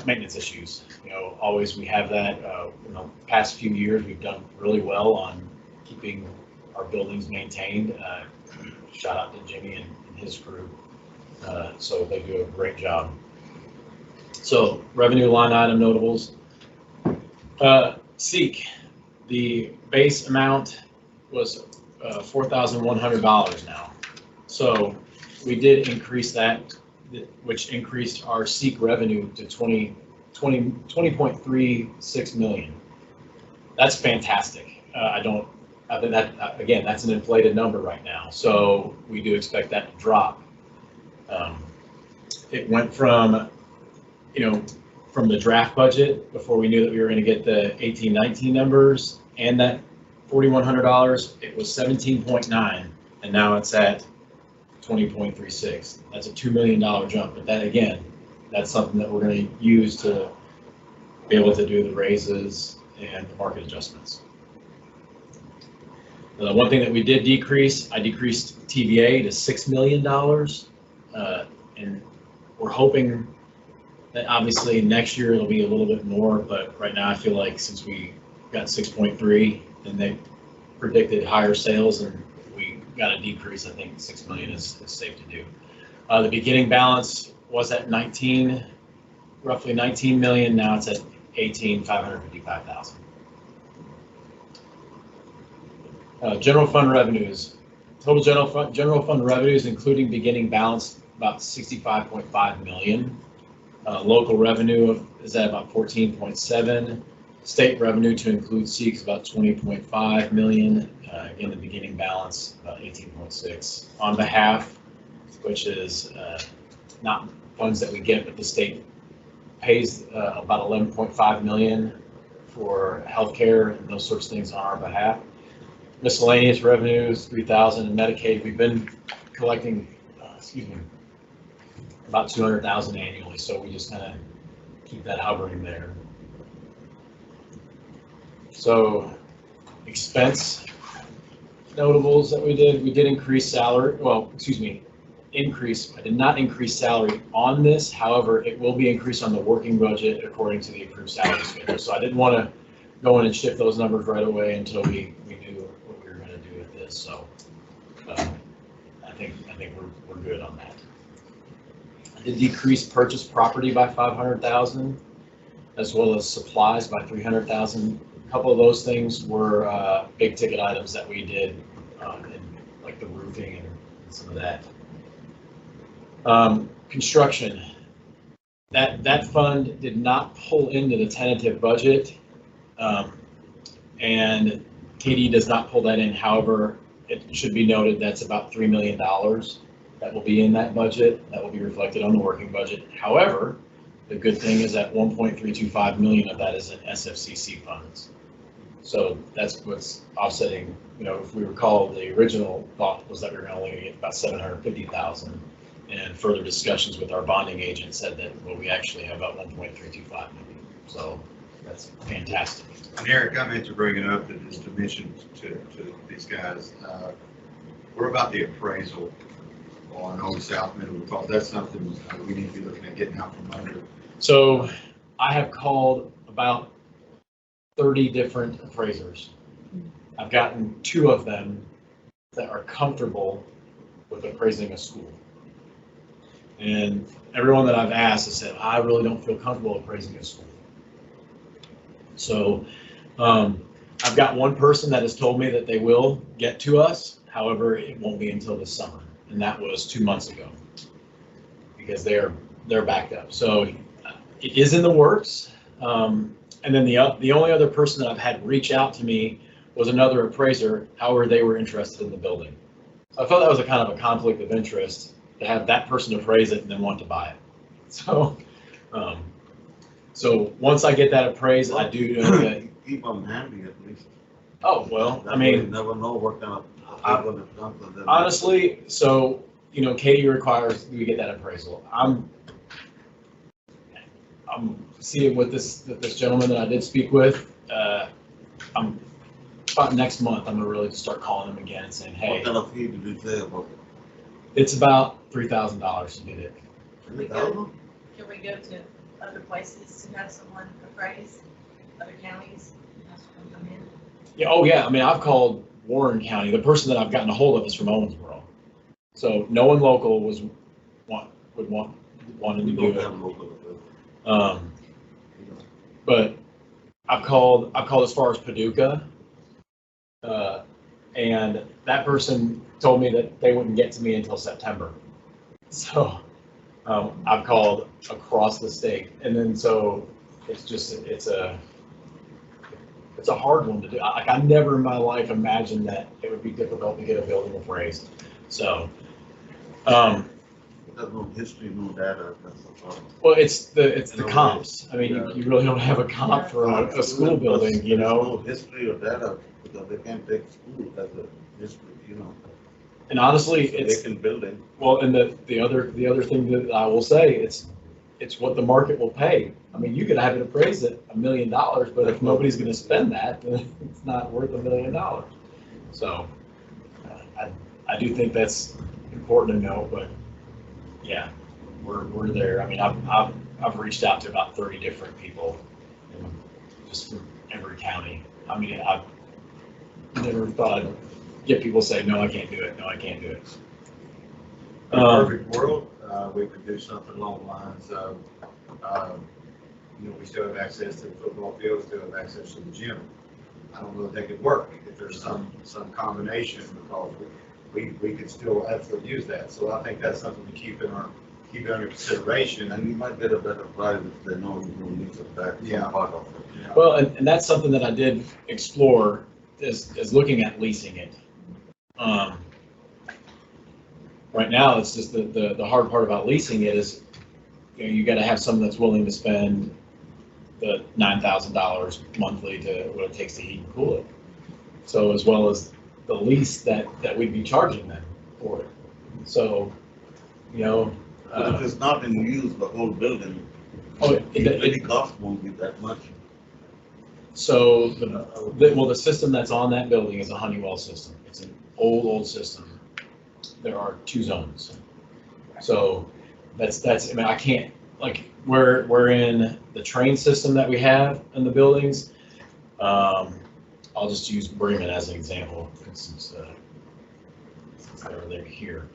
S9: Maintenance issues, you know, always we have that. In the past few years, we've done really well on keeping our buildings maintained. Shout out to Jimmy and his crew. So they do a great job. So revenue line item notables. SEEK, the base amount was $4,100 now. So we did increase that, which increased our SEEK revenue to 20.36 million. That's fantastic. I think that, again, that's an inflated number right now. So we do expect that to drop. It went from, you know, from the draft budget before we knew that we were going to get the 18-19 numbers and that $4,100, it was 17.9, and now it's at 20.36. That's a $2 million jump, but that, again, that's something that we're going to use to be able to do the raises and the market adjustments. The one thing that we did decrease, I decreased TVA to $6 million, and we're hoping that obviously next year it'll be a little bit more, but right now I feel like since we got 6.3 and they predicted higher sales and we got a decrease, I think 6 million is safe to do. The beginning balance was at roughly 19 million. Now it's at 18,555,000. General fund revenues. Total general fund revenues, including beginning balance, about 65.5 million. Local revenue is at about 14.7. State revenue to include SEEK is about 20.5 million. Again, the beginning balance about 18.6. On behalf, which is not funds that we get, but the state pays about 11.5 million for healthcare and those sorts of things on our behalf. Miscellaneous revenues, 3,000, and Medicaid, we've been collecting, about 200,000 annually, so we just kind of keep that hovering there. So expense notables that we did increase salary, I did not increase salary on this, however, it will be increased on the working budget according to the approved salary schedule. So I didn't want to go in and shift those numbers right away until we knew what we were going to do with this. So I think we're good on that. I did decrease purchase property by 500,000, as well as supplies by 300,000. A couple of those things were big ticket items that we did, like the roofing and some of that. Construction. that fund did not pull into the tentative budget. And KD does not pull that in. However, it should be noted that's about $3 million that will be in that budget. That will be reflected on the working budget. However, the good thing is that 1.325 million of that is in SFCC funds. So that's what's offsetting. You know, if we recall, the original thought was that we were only going to get about 750,000. And further discussions with our bonding agent said that, well, we actually have about 1.325 million. So that's fantastic.
S5: And Eric, I meant to bring it up, that just to mention to these guys, we're about the appraisal on Old South Middle, because that's something we need to be looking at getting out from under.
S9: So I have called about 30 different appraisers. I've gotten 2 of them that are comfortable with appraising a school. And everyone that I've asked has said, I really don't feel comfortable appraising a school. So I've got one person that has told me that they will get to us. However, it won't be until this summer. And that was 2 months ago, because they're backed up. So it is in the works. And then the only other person that I've had reach out to me was another appraiser. However, they were interested in the building. So I felt that was a kind of a conflict of interest to have that person appraise it and then want to buy it. So, so once I get that appraised, I do know that.
S4: Keep them handy at least.
S9: Oh, well,
S4: That
S9: I
S4: way you
S9: mean,
S4: never know what kind of.
S9: honestly, so, you know, Katie requires we get that appraisal. I'm seeing with this gentleman that I did speak with. I'm about next month, I'm gonna really start calling him again and saying, hey.
S4: What kind of fee did you say about it?
S9: It's about $3,000 to get it.
S6: Can we go to other places to have someone appraise, other counties, have someone come in?
S9: Yeah, oh yeah, I mean, I've called Warren County. The person that I've gotten a hold of is from Owensboro. So no one local would want to
S4: We
S9: do
S4: don't
S9: it.
S4: have local.
S9: But I've called as far as Paducah. And that person told me that they wouldn't get to me until September. So I've called across the state, and then so it's a hard one to do. Like, I never in my life imagined that it would be difficult to get a building appraised. So,
S4: There's no history, no data, that's the problem.
S9: well, it's the comps. I mean, you really don't have a comp for a school building, you know?
S4: There's no history or data, because they can't take school as a history, you know.
S9: And honestly,
S4: So
S9: it's,
S4: they can build it.
S9: well, and the other thing that I will say, it's what the market will pay. I mean, you could have it appraised at $1 million, but if nobody's gonna spend that, then it's not worth $1 million. So I do think that's important to know, but yeah, we're there. I mean, I've reached out to about 30 different people, just from every county. I mean, I've never thought I'd get people say, no, I can't do it. No, I can't do it.
S5: In a perfect world, we could do something along the lines of, you know, we still have access to the football field, we still have access to the gym. I don't know if they could work, if there's some combination, because we could still absolutely use that. So I think that's something to keep under consideration.
S4: And you might get a better price if they know you will use it back,
S5: Yeah.
S4: some part of it.
S9: Well, and that's something that I did explore, is looking at leasing it. Right now, it's just the hard part about leasing it is, you know, you gotta have someone that's willing to spend the $9,000 monthly to what it takes to heat and cool it. So as well as the lease that we'd be charging them for it. So, you know.
S4: But if it's not in use, the whole building,
S9: Oh,
S4: the cost won't be that much.
S9: So the system that's on that building is a Honeywell system. It's an old system. There are 2 zones. So that's, I mean, I can't, like, we're in the train system that we have in the buildings. I'll just use Bremen as an example, since they're here.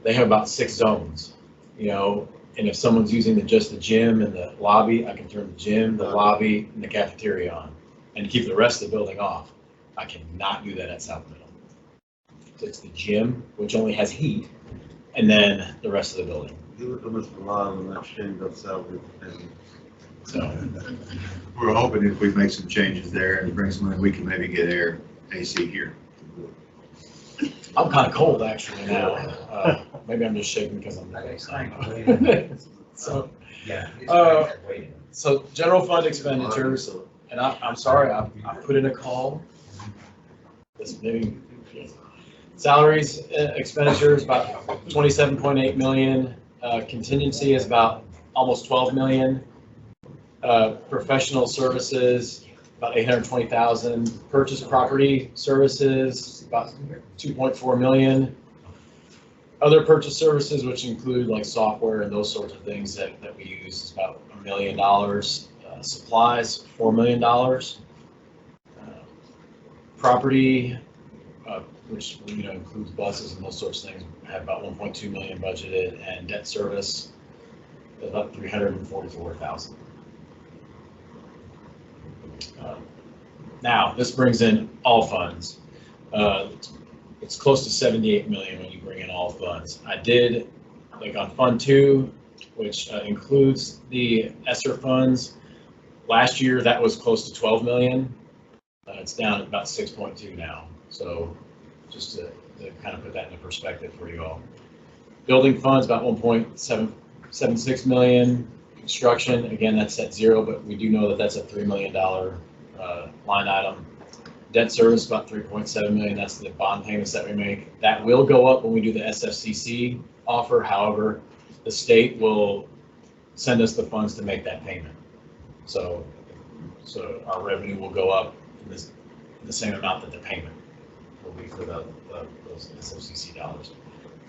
S9: They have about 6 zones, you know, and if someone's using just the gym and the lobby, I can turn the gym, the lobby, and the cafeteria on and keep the rest of the building off. I cannot do that at South Middle. So it's the gym, which only has heat, and then the rest of the building.
S4: Give it to Mr. Lyle and that change of salary.
S9: So
S5: We're hoping if we make some changes there and bring some, we can maybe get air AC here.
S9: I'm kind of cold actually now. Maybe I'm just shaking because I'm nervous. So,
S13: Yeah.
S9: so general fund expenditures, and I'm sorry, I put in a call. This maybe salaries expenditures about 27.8 million. Contingency is about almost 12 million. Professional services about 820,000. Purchase property services about 2.4 million. Other purchase services, which include like software and those sorts of things that we use, is about $1 million. Supplies, $4 million. Property, which includes buses and those sorts of things, have about 1.2 million budgeted, and debt service is about 344,000. Now, this brings in all funds. It's close to 78 million when you bring in all funds. I did, like on Fund 2, which includes the ESSER funds, last year that was close to 12 million. It's down at about 6.2 now. So just to kind of put that into perspective for you all. Building funds, about 1.76 million. Construction, again, that's at 0, but we do know that that's a $3 million line item. Debt service, about 3.7 million. That's the bond payments that we make. That will go up when we do the SFCC offer. However, the state will send us the funds to make that payment. So our revenue will go up in the same amount that the payment will be for those SFCC dollars.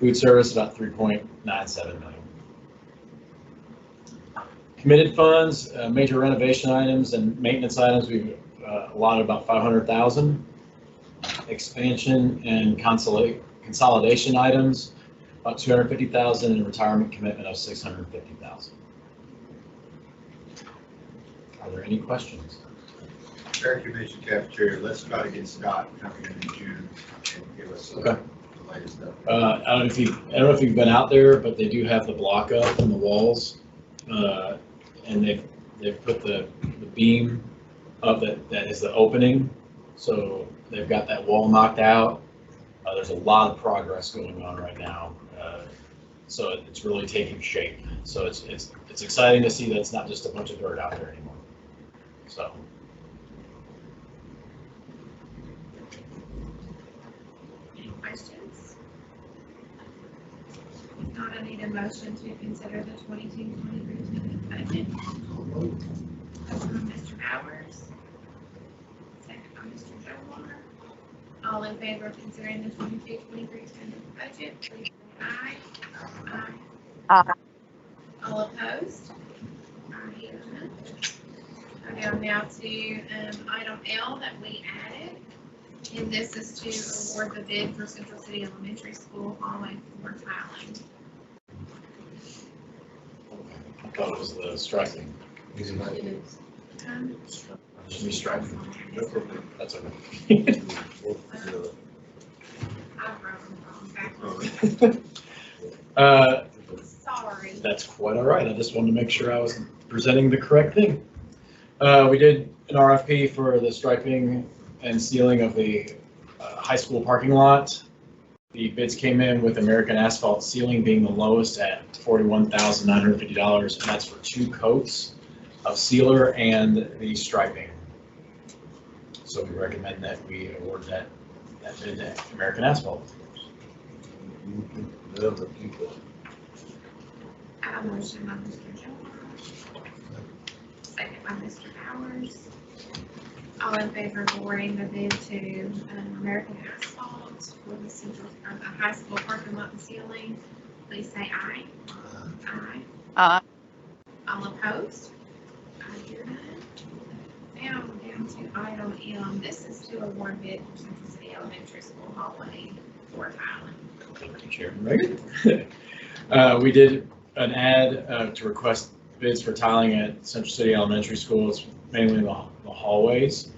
S9: Food service, about 3.97 million. Committed funds, major renovation items and maintenance items, we've allotted about 500,000. Expansion and consolidation items, about 250,000, and retirement commitment of 650,000. Are there any questions?
S5: Air conditioned cafeteria, let's try to get Scott coming in June and give us the latest stuff.
S9: I don't know if you've been out there, but they do have the block up on the walls, and they've put the beam up that is the opening. So they've got that wall knocked out. There's a lot of progress going on right now, so it's really taking shape. So it's exciting to see that it's not just a bunch of dirt out there anymore. So.
S1: Any questions? If not, I need a motion to consider the 22-23 budget. That's from Mr. Bowers. Second by Mr. Joe. All in favor of considering the 22-23 budget, please say aye. Aye.
S3: Aye.
S1: All opposed? I hear none. I go now to item L that we added, and this is to award the bid for Central City Elementary School hallway floor tiling.
S9: I thought it was the striking. Restriking. That's okay.
S1: I wrote them wrong. Sorry.
S9: That's quite all right. I just wanted to make sure I was presenting the correct thing. We did an RFP for the striping and sealing of the high school parking lot. The bids came in with American Asphalt Sealing being the lowest at $41,950, and that's for 2 coats of sealer and the striping. So we recommend that we award that bid to American Asphalt.
S1: I have a motion by Mr. Joe. Second by Mr. Bowers. All in favor of awarding the bid to American Asphalt for the central, or the high school parking lot and ceiling, please say aye. Aye.
S3: Aye.
S1: All opposed? I hear none. Now we're down to item M. This is to award bid for Central City Elementary School hallway floor tiling.
S9: Thank you, Chairman Reagan. We did an ad to request bids for tiling at Central City Elementary School. It's mainly the hallways,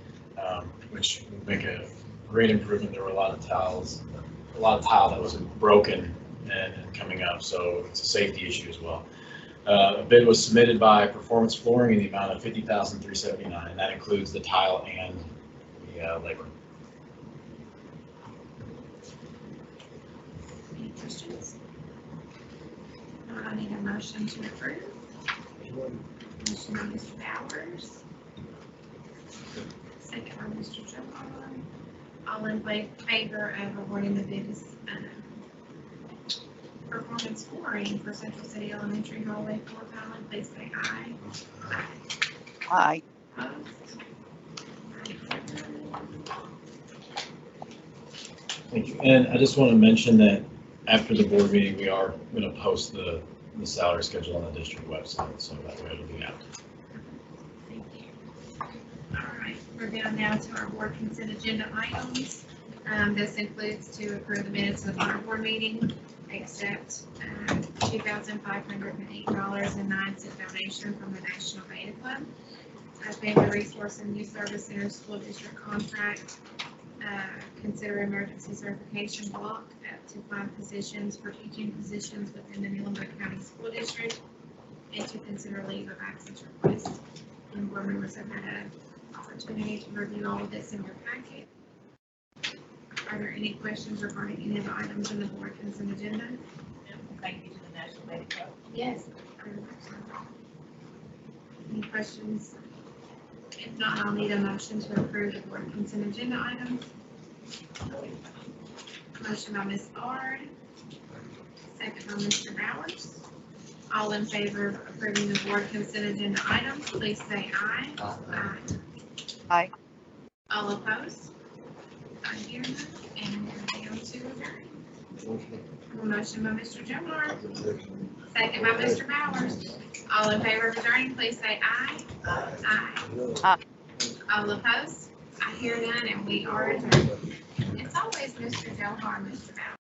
S9: which would make a great improvement. There were a lot of tile that was broken and coming up, so it's a safety issue as well. A bid was submitted by Performance Flooring in the amount of $50,379, and that includes the tile and the labor.
S1: Any questions? I need a motion to approve. Motion by Mr. Bowers. Second by Mr. Gilmore. All in favor of awarding the bid is Performance Flooring for Central City Elementary Hallway floor tiling, please say aye.
S3: Aye.
S1: Opposed?
S9: Thank you. And I just want to mention that after the board meeting, we are going to post the salary schedule on the district website, so that way it'll be out.
S1: Thank you. All right, we're down now to our board consent agenda items. This includes to approve the minutes of our board meeting, accept $2,508.09 donation from the National Beta Club, Family Resource and Youth Service Center School District contract, consider emergency certification block up to 5 positions for teaching positions within the Muhlenberg County School District, and to consider leave of absence requests. And board members have had an opportunity to review all of this in your packet. Are there any questions regarding any of the items in the board consent agenda?
S6: Thank you to the National Beta Club.
S1: Yes. Any questions? If not, I'll need a motion to approve the board consent agenda items. Motion by Ms. Bard, second by Mr. Bowers. All in favor of approving the board consent agenda items, please say aye. Aye.
S3: Aye.
S1: All opposed? I hear none, and we're down to adjourn. Motion by Mr. Gilmore, second by Mr. Bowers. All in favor of adjourning, please say aye. Aye.
S3: Aye.
S1: All opposed? I hear none, and we are adjourned. It's always Mr. Gilmore, Mr. Bowers.